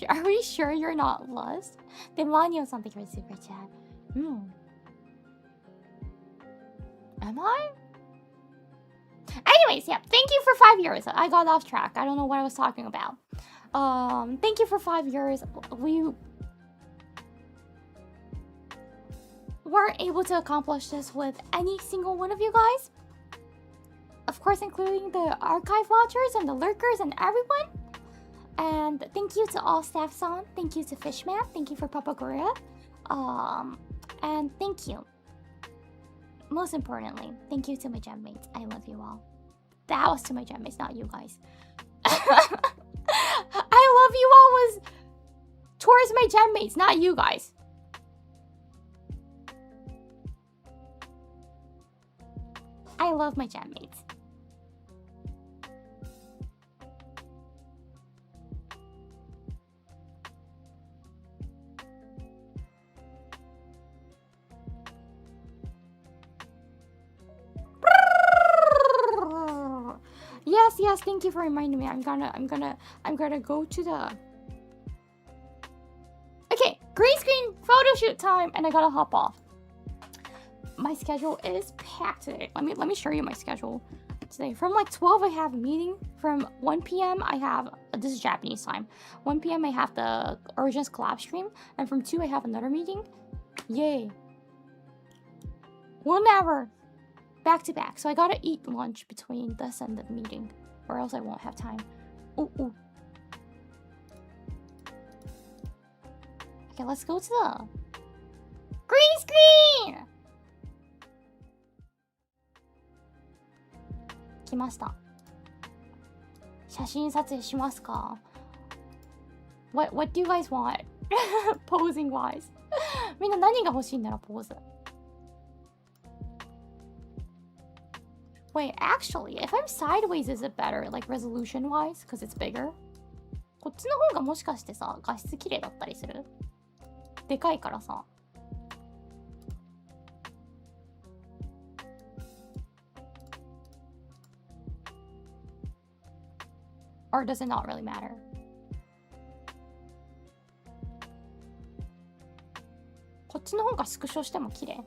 Are we sure you're not lost? Then Wanyo something for super chat. Am I? Anyways, yeah. Thank you for 5 years. I got off track. I don't know what I was talking about. Thank you for 5 years. We weren't able to accomplish this with any single one of you guys. Of course, including the archive watchers and the lurkers and everyone. And thank you to all staffs on. Thank you to Fishman. Thank you for Papagura. And thank you. Most importantly, thank you to my gem mates. I love you all. That was to my gem mates, not you guys. I love you all was towards my gem mates, not you guys. I love my gem mates. Yes, thank you for reminding me. I'm gonna go to the... Okay, green screen photo shoot time, and I gotta hop off. My schedule is packed today. Let me show you my schedule today. From like 12, I have a meeting. From 1 p.m, I have... This is Japanese time. 1 p.m, I have the Origins collab stream. And from 2, I have another meeting. Yay. We'll never... Back to back. So I gotta eat lunch between this and the meeting. Or else I won't have time. Ooh. Okay, let's go to the... Green screen! 来ました。写真撮影しますか? What do you guys want? Posing wise. みんな何が欲しいんだろう、ポーズ。Wait, actually, if I'm sideways, is it better, like resolution-wise? Because it's bigger? こっちの方がもしかしてさ、画質綺麗だったりする？でかいからさ。Or does it not really matter? こっちの方がスクショしても綺麗。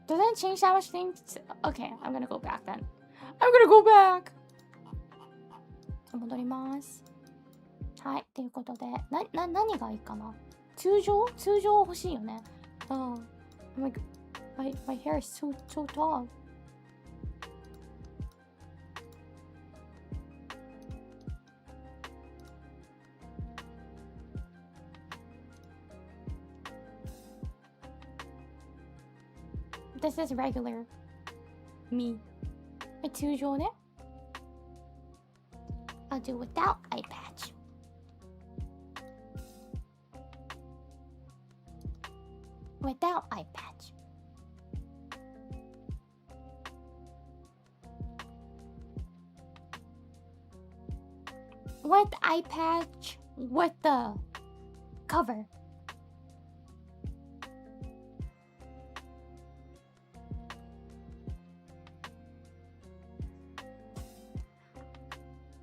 Doesn't change that much things. Okay, I'm gonna go back then. I'm gonna go back! 戻ります。はい、ということで、何がいいかな？通常欲しいよね。my hair is so tall. This is regular me. 通常ね。I'll do without eye patch. Without eye patch. With eye patch with the cover.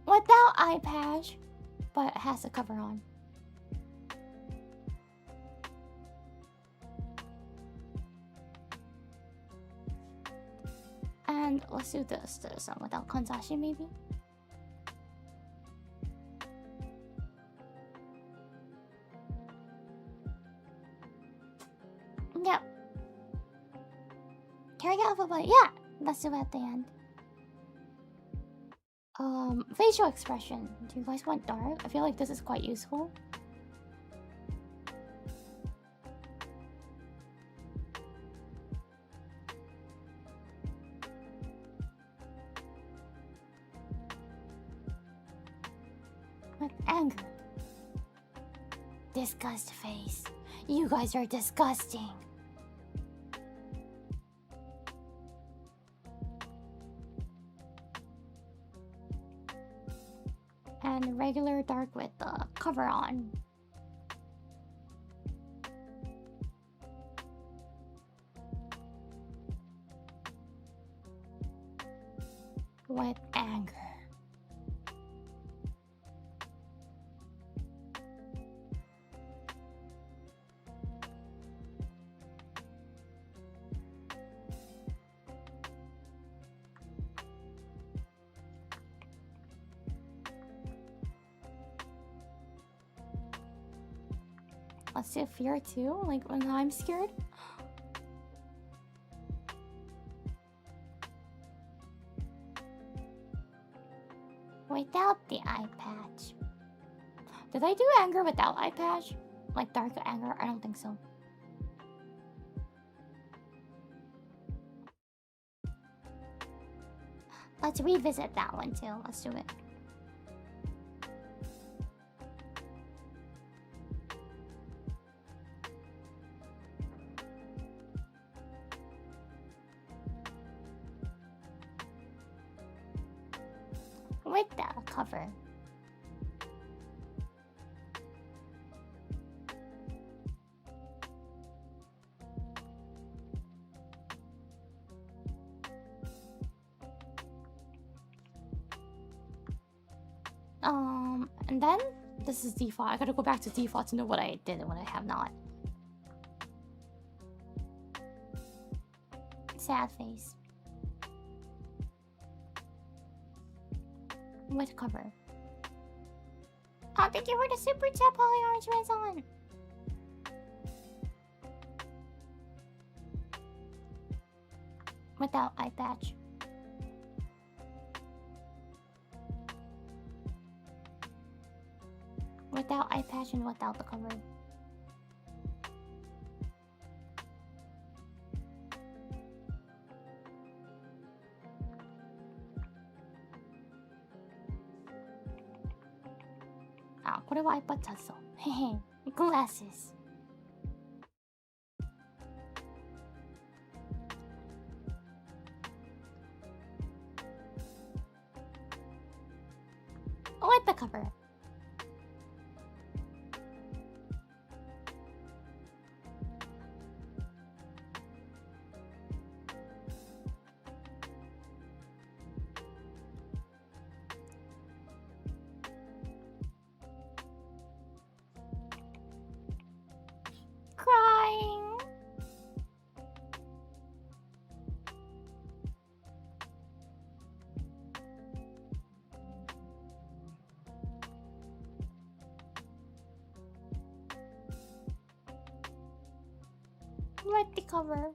Without eye patch, but it has a cover on. And let's do this one without kanzashi, maybe. Yeah. Carry out but yeah, let's do it at the end. Facial expression. Do you guys want dark? I feel like this is quite useful. With anger. Disgust face. You guys are disgusting. And regular dark with the cover on. With anger. Let's do fear too, like when I'm scared. Without the eye patch. Did I do anger without eye patch? Like dark anger? I don't think so. Let's revisit that one too. Let's do it. With the cover. And then this is default. I gotta go back to default to know what I did and what I have not. Sad face. With cover. Oh, thank you for the super chat, Polly Orange Maison. Without eye patch. Without eye patch and without the cover. Ah, これは iPad 外そう。へへ。Glasses. With the cover. Crying. With the cover.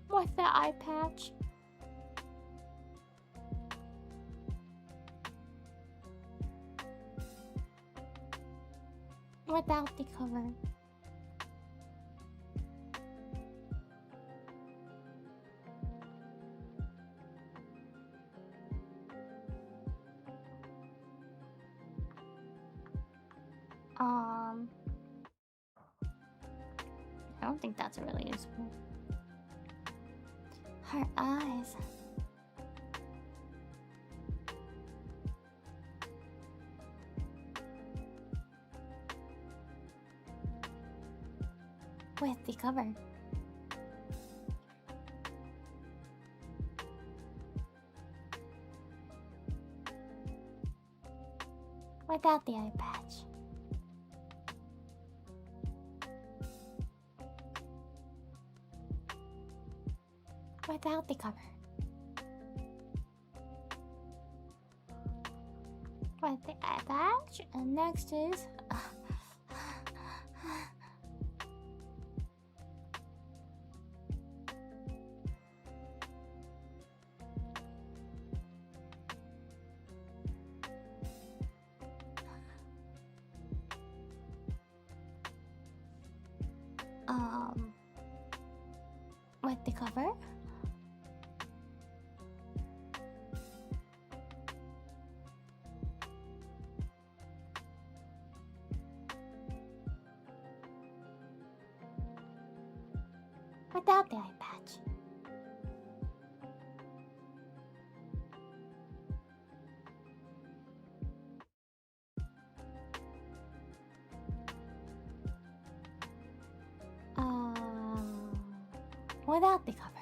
With the eye patch. Without the cover. I don't think that's really useful. Her eyes. With the cover. Without the eye patch. Without the cover. With the eye patch. And next is with the cover. Without the eye patch. Without the cover.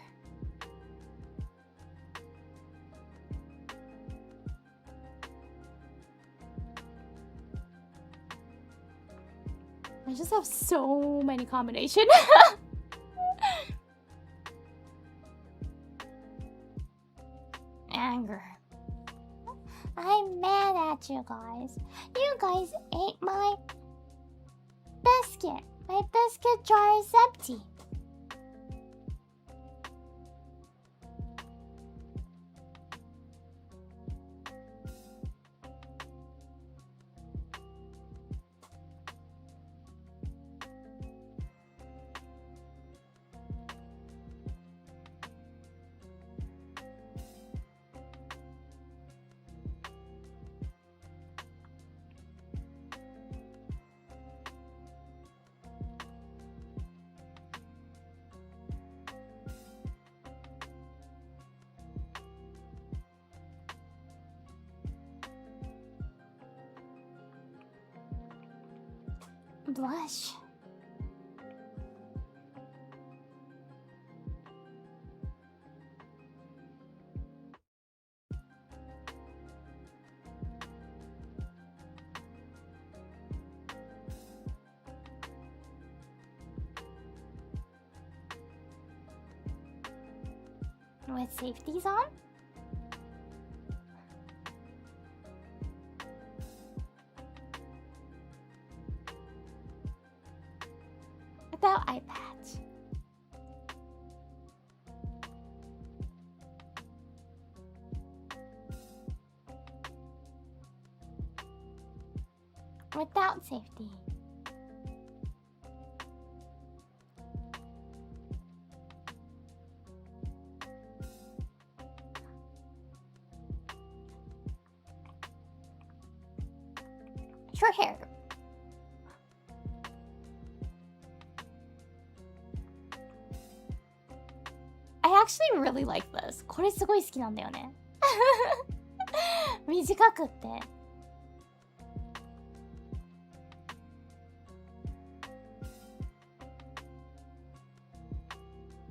I just have so many combinations. Anger. I'm mad at you guys. You guys ate my biscuit. My biscuit jar is empty. Blush. With safeties on? Without eye patch. Without safety. Short hair. actually really like this. これすごい好きなんだよね。短くって。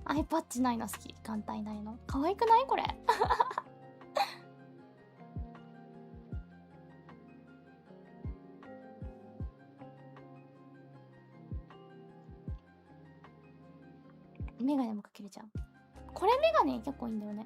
アイパッチないの好き。眼帯ないの。可愛くないこれ。メガネもかけれちゃう。これメガネ結構いいんだよね。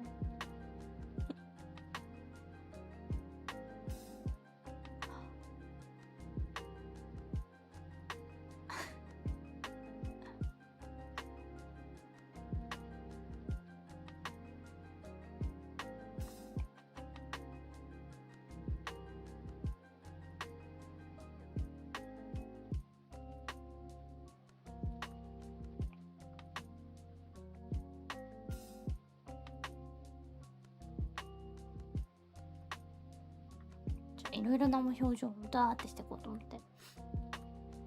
いろいろな表情をダーってしていこうと思って。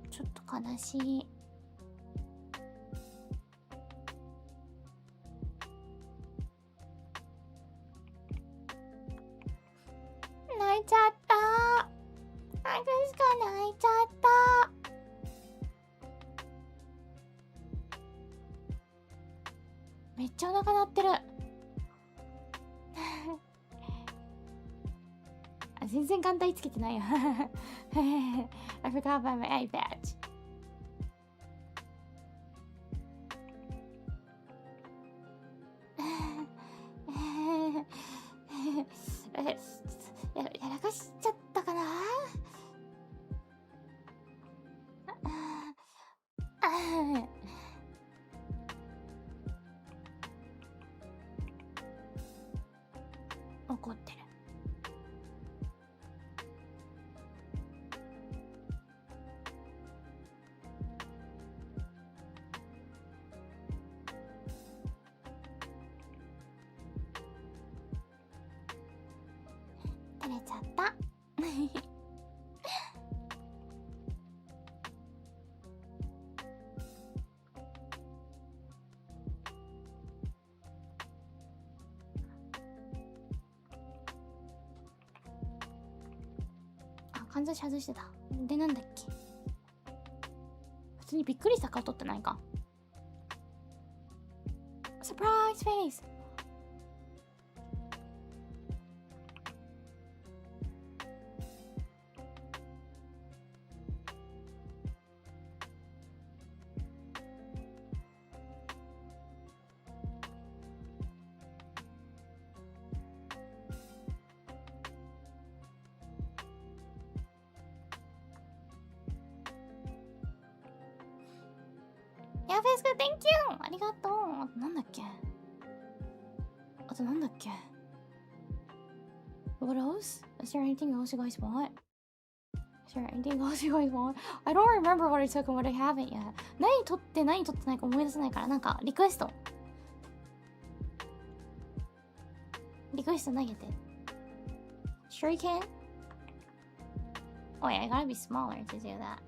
ちょっと悲しい。泣いちゃった。アグシカ泣いちゃった。めっちゃお腹鳴ってる。全然眼帯つけてないよ。I forgot about my eye patch. やらかしちゃったかな。怒ってる。垂れちゃった。あ、かんざし外してた。で、なんだっけ。普通にびっくりした顔撮ってないか。サプライズフェイス。やフェイスくん Thank you ありがとう。なんだっけ。あとなんだっけ。What else? Is there anything else you guys want? Is there anything else you guys want? I don't remember what I took and what I haven't yet. 何取って何取ってないか思い出せないから、なんかリクエスト投げて。Sure you can? Oh yeah, I gotta be smaller to do that.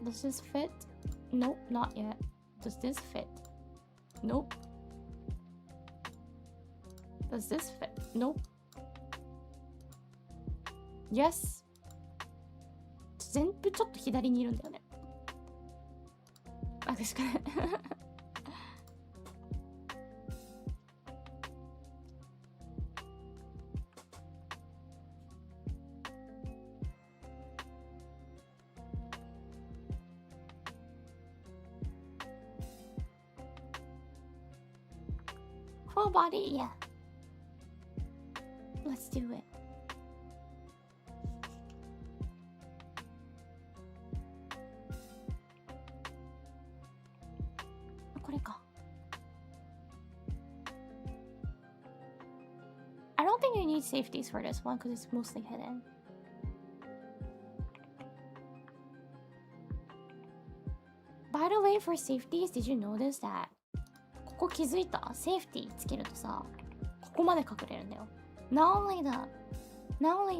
Does this fit? Nope, not yet. Does this fit? Nope. Does this fit? Nope. Yes. 全部ちょっと左にいるんだよね。あ、確かに。Full body, yeah. Let's do it. これか。I don't think you need safeties for this one because it's mostly hidden. By the way, for safeties, did you notice that? ここ気づいた？セーフティーつけるとさ、ここまで隠れるんだよ。Not only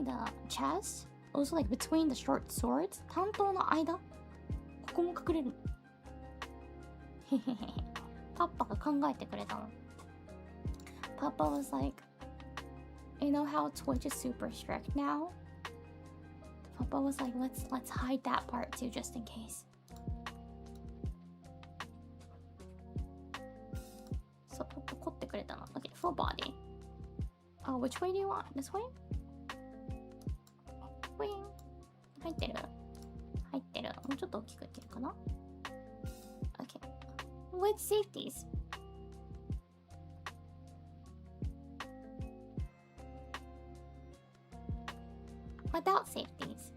the chest, also like between the short swords. 担当の間、ここも隠れるの。へへへ。パッパが考えてくれたの。Papa was like, you know how Twitch is super strict now? Papa was like, let's hide that part too, just in case. So Papa 凝ってくれたの。Okay, full body. Oh, which way do you want? This way? Wing. 入ってる？入ってる。もうちょっと大きくいけるかな？ Okay. With safeties. Without safeties.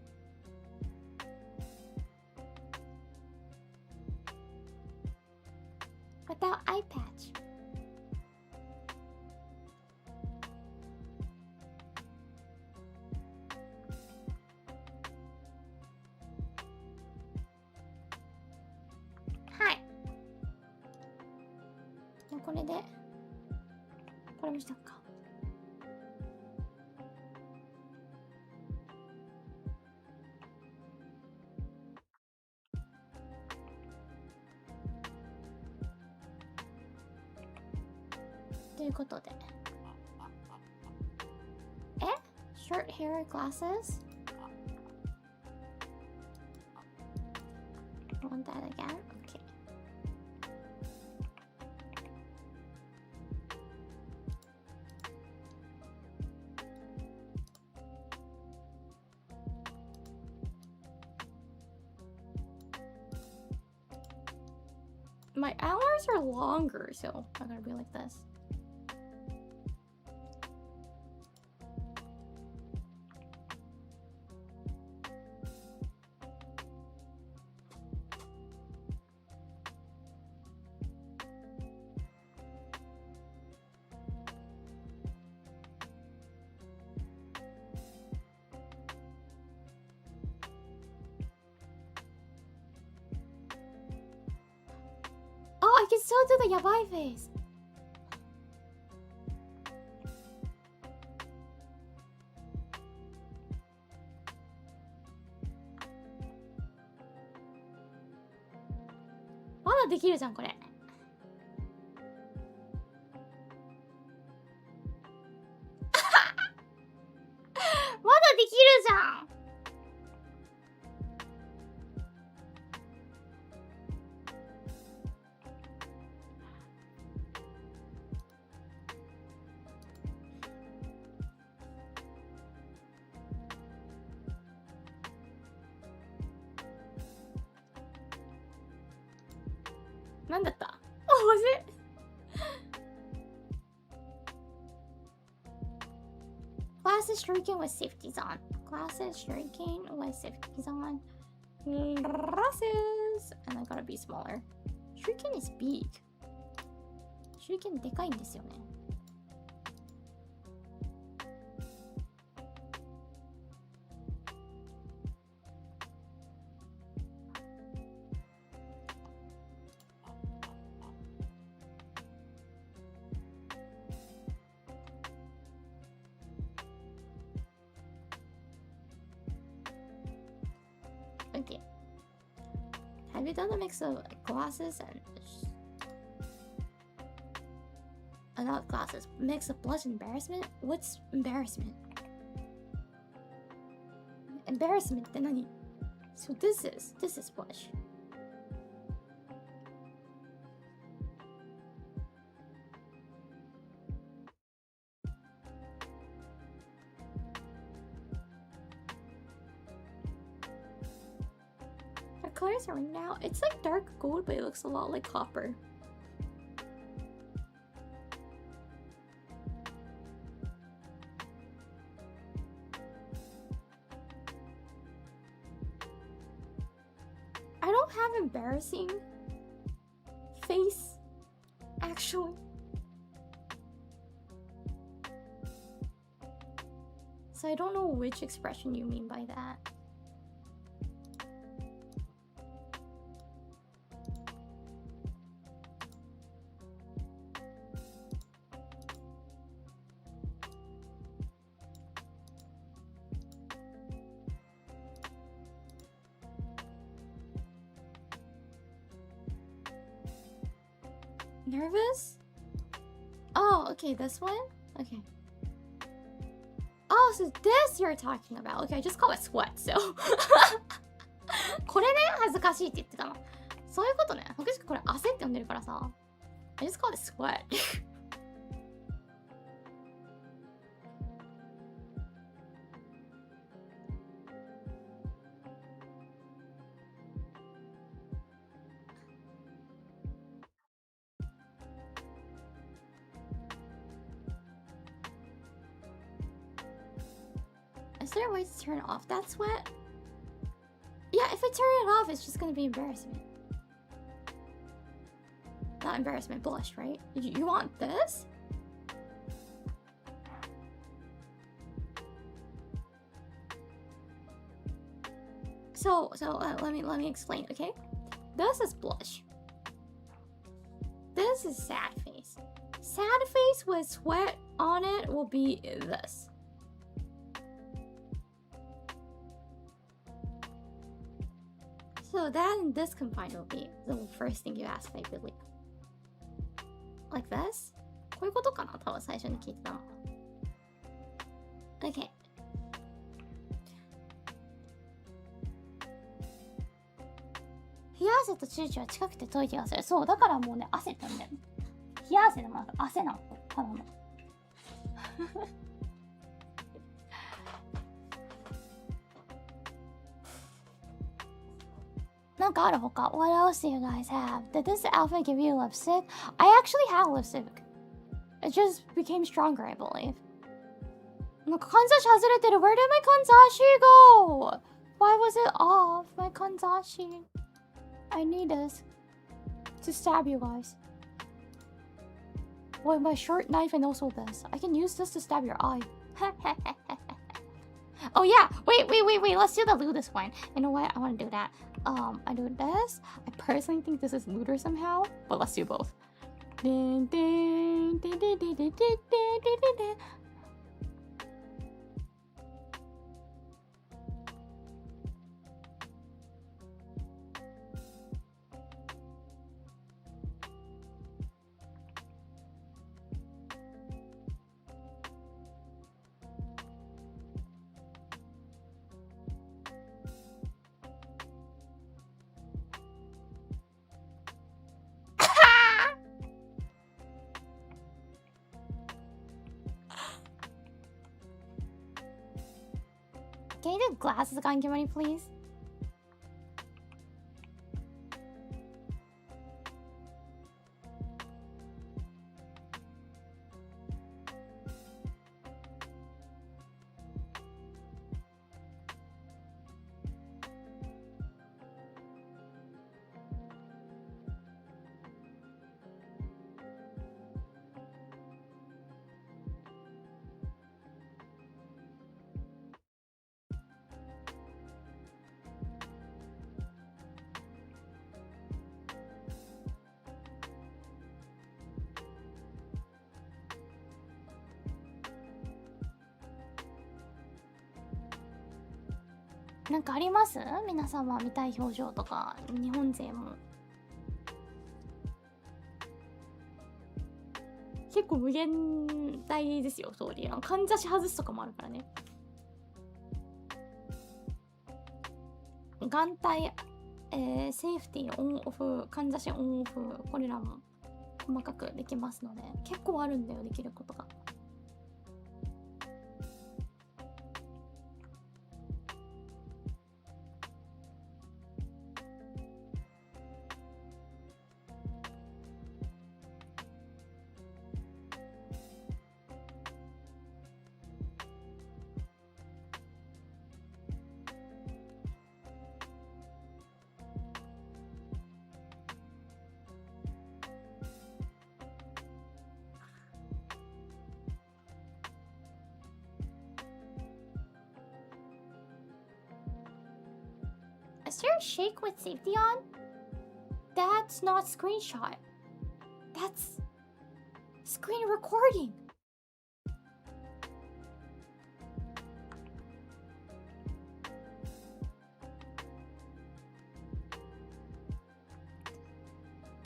Without eye patch. Hi. これでこれもしたか。ということで。え？ Short hair glasses? Want that again? Okay. My hours are longer, so I'm gonna be like this. Oh, I can still do the yabai face.まだできるじゃんこれ。まだできるじゃん。なんだった？Glasses shrinking with safeties on. Glasses shrinking with safeties on. Glasses! And I gotta be smaller. Shrinking is big. Shrinking でかいんですよね。Okay. Have you done a mix of glasses and not glasses? Mix of blush and embarrassment? What's embarrassment? Embarrassment って何? So this is blush. Our colors are now, it's like dark gold, but it looks a lot like copper. I don't have embarrassing face, actually. So I don't know which expression you mean by that. Nervous? Oh, okay, this one? Okay. Oh, so this you're talking about. Okay, I just call it sweat, so. これね、恥ずかしいって言ってたの。そういうことね。僕しかこれ汗って呼んでるからさ。I just call it sweat. Is there a way to turn it off that sweat? Yeah, if I turn it off, it's just gonna be embarrassment. Not embarrassment, blush, right? You want this? So let me explain, okay? This is blush. This is sad face. Sad face with sweat on it will be this. So that and this combined will be the first thing you ask, I believe. Like this? こういうことかな多分最初に聞いてたの。Okay. 冷や汗とチューチューは近くて遠い気がする。そう、だからもうね、汗って言うんだよね。冷や汗でもなく汗なの。ただの。なんかあるほか What else do you guys have? Did this outfit give you lipstick? I actually have lipstick. It just became stronger, I believe. なんかかんざし外れてる。Where did my かんざし go? Why was it off? My かんざし I need this to stab you guys. With my short knife and also this. I can use this to stab your eye. Oh yeah, wait. Let's do the Ludus one. You know what? I want to do that. I do this. I personally think this is looter somehow, but let's do both. Can you do glasses on your money, please?なんかあります？皆様見たい表情とか、日本勢も。結構無限大ですよ、ストーリー。かんざし外すとかもあるからね。眼帯、セーフティーオンオフ、かんざしオンオフ、これらも細かくできますので、結構あるんだよ、できることが。Is there a shake with safety on? That's not screenshot. That's screen recording.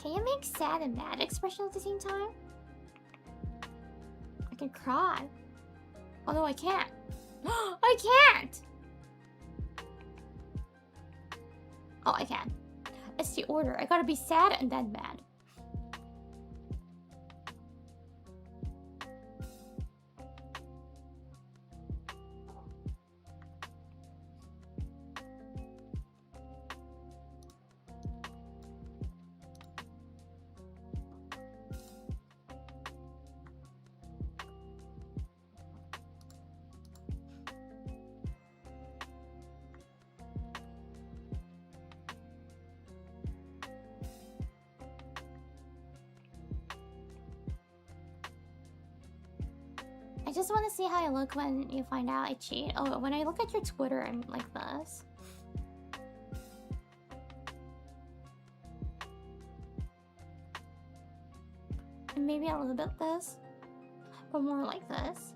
Can you make sad and mad expression at the same time? I can cry. Oh no, I can't. I can't! Oh, I can. It's the order. I gotta be sad and then mad. I just want to see how I look when you find out I cheat. Oh, when I look at your Twitter, I'm like this. And maybe a little bit this, but more like this.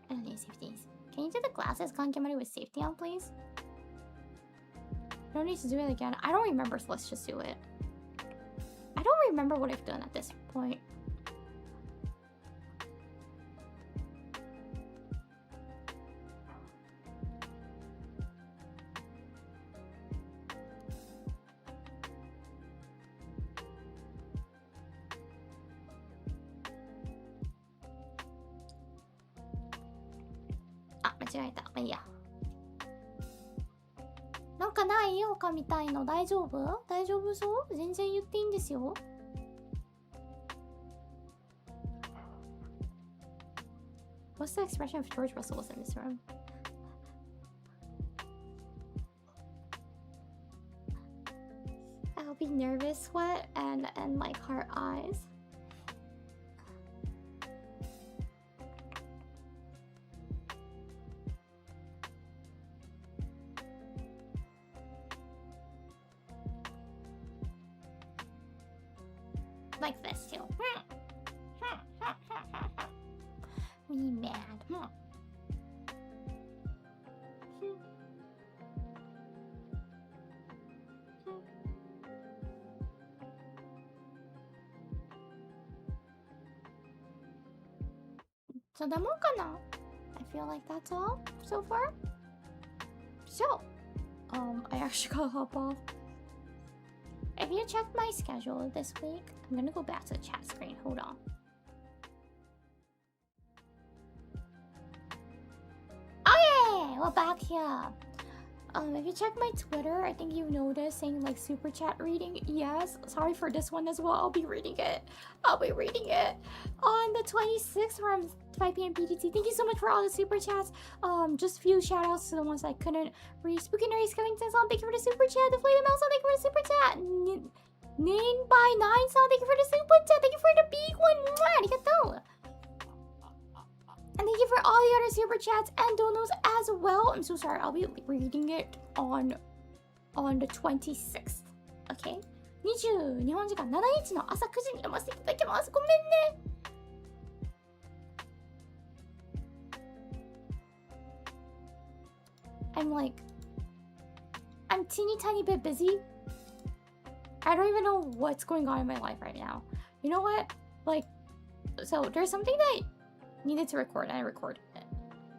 I don't need safeties. Can you do the glasses Kankemari with safety on, please? No need to do it again. I don't remember, so let's just do it. I don't remember what I've done at this point. Ah, 間違えた。まあいいや。なんかない他みたいの大丈夫？大丈夫そう？全然言っていいんですよ。What's the expression if George Russell was in this room? I'll be nervous, sweat, and like heart eyes. Like this too. Me mad. So だもんかな? I feel like that's all so far. So, I actually gotta hop off. If you checked my schedule this week, I'm gonna go back to the chat screen. Hold on. Oh yeah, we're back here. If you check my Twitter, I think you noticed saying like super chat reading. Yes, sorry for this one as well. I'll be reading it. On the 26th from 5 p.m. PDT. Thank you so much for all the super chats. Just a few shout outs to the ones I couldn't read. Spooky Nerdy Skellington Song, thank you for the super chat. The Flame Mouse, thank you for the super chat. Name by 9 Song, thank you for the super chat. Thank you for the big one. Arigatou. And thank you for all the other super chats and donos as well. I'm so sorry. I'll be reading it on the 26th. Okay? 20日本時間7日の朝9時に読ませていただきます。ごめんね。I'm teeny tiny bit busy. I don't even know what's going on in my life right now. You know what? Like, so there's something that needed to record and I recorded it.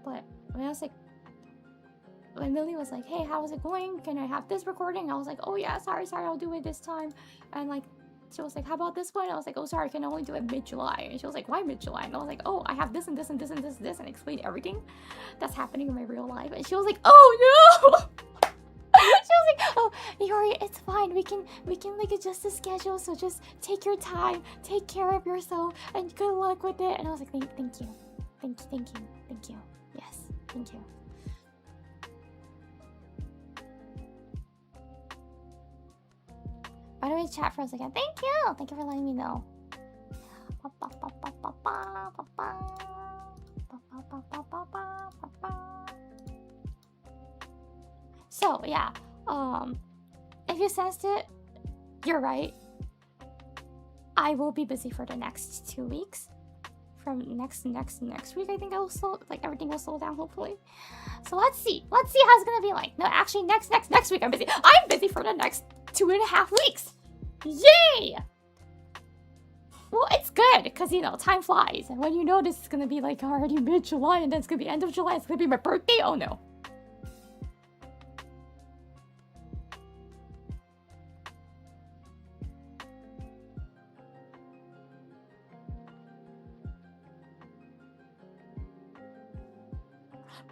But when I was like, when Millie was like, hey, how is it going? Can I have this recording? I was like, oh yeah, sorry, I'll do it this time. And like, she was like, how about this one? I was like, oh sorry, I can only do it mid-July. And she was like, why mid-July? And I was like, oh, I have this and this and this and this and this, and explained everything that's happening in my real life. And she was like, oh no! She was like, oh, Yori, it's fine. We can like adjust the schedule. So just take your time, take care of yourself, and good luck with it. And I was like, thank you. Yes, thank you. By the way, chat for us again. Thank you for letting me know. So yeah, if you sensed it, you're right. I will be busy for the next 2 weeks. from next week. I think I will slow, like everything will slow down hopefully. So let's see how it's gonna be like. No, actually next week I'm busy. I'm busy for the next 2.5 weeks. Yay! Well, it's good because you know time flies, and when you know this is gonna be like already mid-July and then it's gonna be end of July, it's gonna be my birthday. Oh no.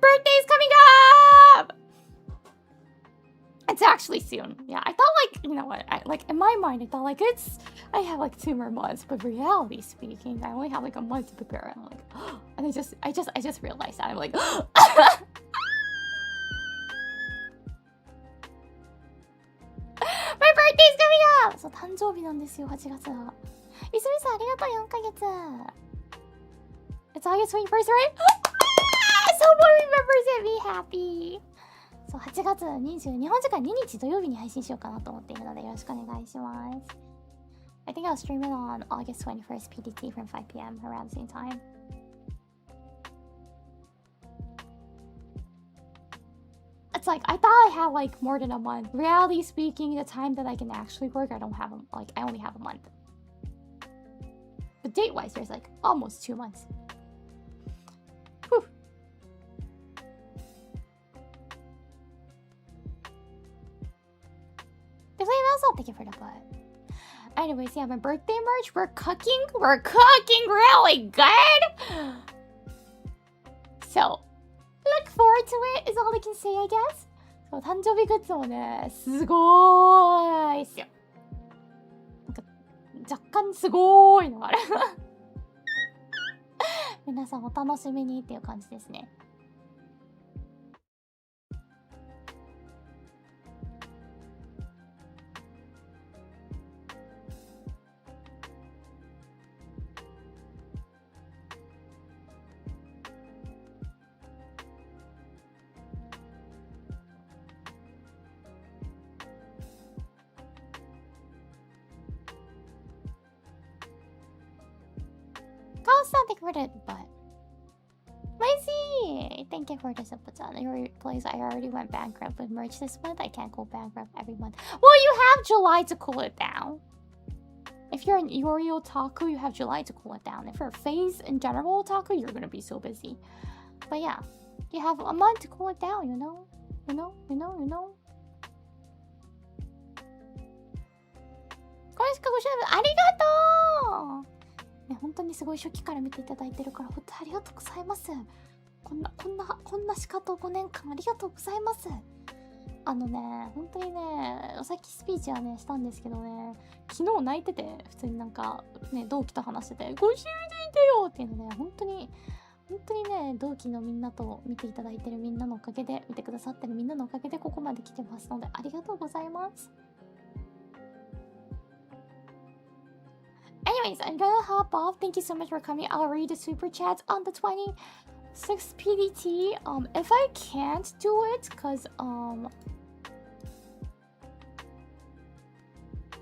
Birthday's coming up! It's actually soon. Yeah, I thought like, you know what, like in my mind I thought like I have like 2 more months, but reality speaking, I only have like a month to prepare. And I'm like, and I just realized that. I'm like, my birthday's coming up! そう、誕生日なんですよ、8月は。いすみさん、ありがとう、4ヶ月。It's August 21st, right? Someone remembers it, be happy! そう、8月20、日本時間2日土曜日に配信しようかなと思っているので、よろしくお願いします。I think I'll stream it on August 21st PDT from 5 p.m. around the same time. It's like, I thought I had like more than a month. Reality speaking, the time that I can actually work, I don't have I only have a month. But date-wise, there's like almost 2 months. Whew. Thank you for the butt. Anyways, yeah, my birthday merch, we're cooking really good. So, look forward to it is all I can say, I guess. そう、誕生日グッズもね、すごーいっすよ。なんか、若干すごーいのがある。皆さんお楽しみにっていう感じですね。Thank you for the butt. Lazy! Thank you for the super chat. Your place, I already went bankrupt with merch this month. I can't go bankrupt every month. Well, you have July to cool it down. If you're an Yori otaku, you have July to cool it down. If you're a phase in general otaku, you're gonna be so busy. But yeah, you have a month to cool it down, you know? You know? これしかご視聴ありがとうね、本当にすごい初期から見ていただいてるから本当にありがとうございます。こんなしかと5年間ありがとうございます。本当にね、さっきスピーチはねしたんですけどね、昨日泣いてて普通になんかね同期と話してて5周年だよっていうのね、本当にね同期のみんなと見ていただいてるみんなのおかげで見てくださってるみんなのおかげでここまで来てますのでありがとうございます。Anyways, I'm gonna hop off. Thank you so much for coming. I'll read the super chats on the 26th PDT. If I can't do it,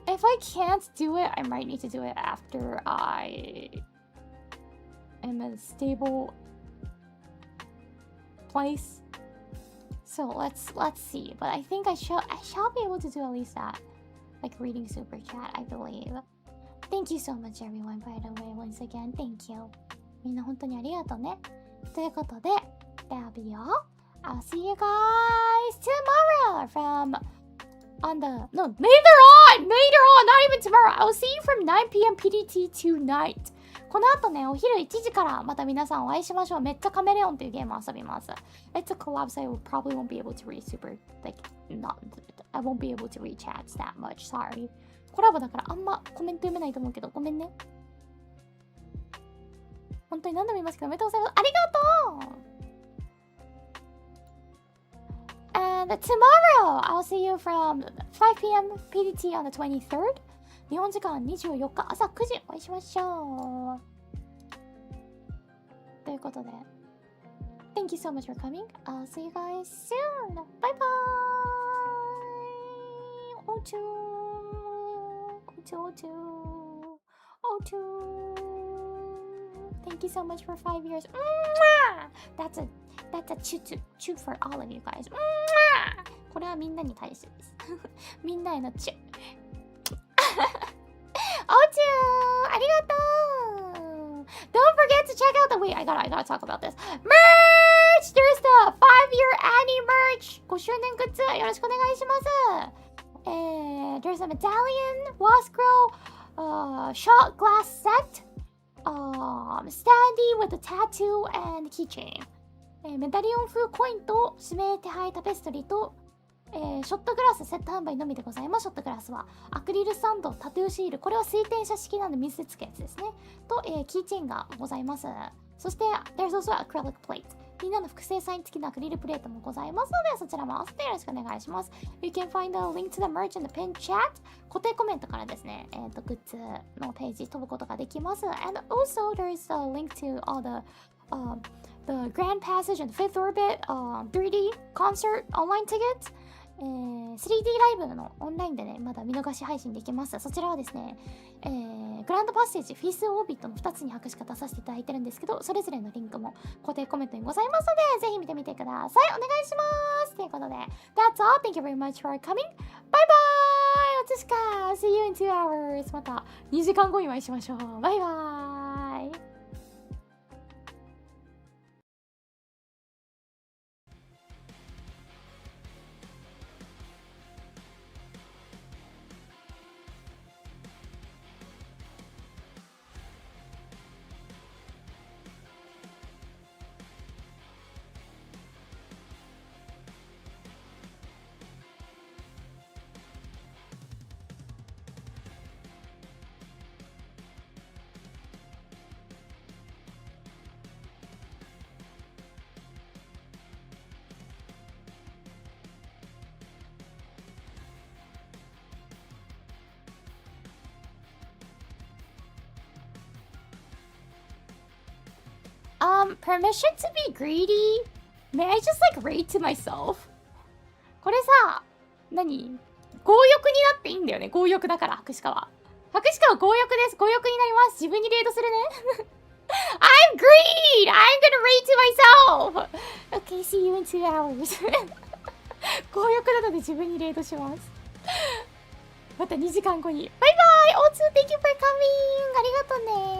if I can't do it, I might need to do it after I am in a stable place. So let's see. But I think I shall be able to do at least that, like reading super chat, I believe. Thank you so much everyone, by the way, once again, thank you. みんな本当にありがとうね。ということで、that'll be all. I'll see you guys tomorrow from on the no later on, not even tomorrow. I'll see you from 9 p.m. PDT tonight. この後ね、お昼1時からまた皆さんお会いしましょう。めっちゃカメレオンっていうゲームを遊びます。It's a collab, so I probably won't be able to read super, like, I won't be able to read chats that much, sorry. コラボだからあんまコメント読めないと思うけどごめんね。本当に何度も言いますけどおめでとうございます。ありがとう And tomorrow I'll see you from 5 p.m. PDT on the 23rd. 日本時間24日朝9時お会いしましょう。ということで Thank you so much for coming. I'll see you guys soon. Bye bye. おちゅー。Thank you so much for 5 years. That's a chew for all of you guys. これはみんなに対してです。みんなへのチュ。おうちゅーありがとう Don't forget to check out the... Wait, I gotta talk about this. Merch! There's the 5-year Annie merch! 5周年グッズよろしくお願いします。There's a medallion, Wasp Grill, shot glass set, standee with a tattoo and keychain. メダリオン風コインと指名手配タペストリーと、ショットグラスセット販売のみでございます。ショットグラスはアクリルスタンド、タトゥーシール、これは水転写式なんで水でつくやつですね。と、キーチェーンがございます。そして、there's also acrylic plate。みんなの複製サイン付きのアクリルプレートもございますので、そちらも合わせてよろしくお願いします。You can find the link to the merch in the pinned chat。固定コメントからですね、グッズのページ飛ぶことができます。And also, there's a link to all the Grand Passage and Fifth Orbit 3D concert online tickets。3D ライブのオンラインでね、まだ見逃し配信できます。そちらはですね、グランドパッセージ、フィスオービットの2つに拍しか出させていただいてるんですけど、それぞれのリンクも固定コメントにございますので、ぜひ見てみてください。お願いします。ということで、That's all. Thank you very much for coming. Bye bye! おつしか See you in 2 hours. また2時間後にお会いしましょう。バイバイ。Permission to be greedy? May I just like rate to myself? これさ、何？強欲になっていいんだよね。強欲だから、博士課は。博士課は強欲です。強欲になります。自分にレードするね。I'm greed! I'm gonna rate to myself! Okay, see you in 2 hours. 強欲なので自分にレードします。また2時間後に。バイバイ！ O2, thank you for coming! ありがとね。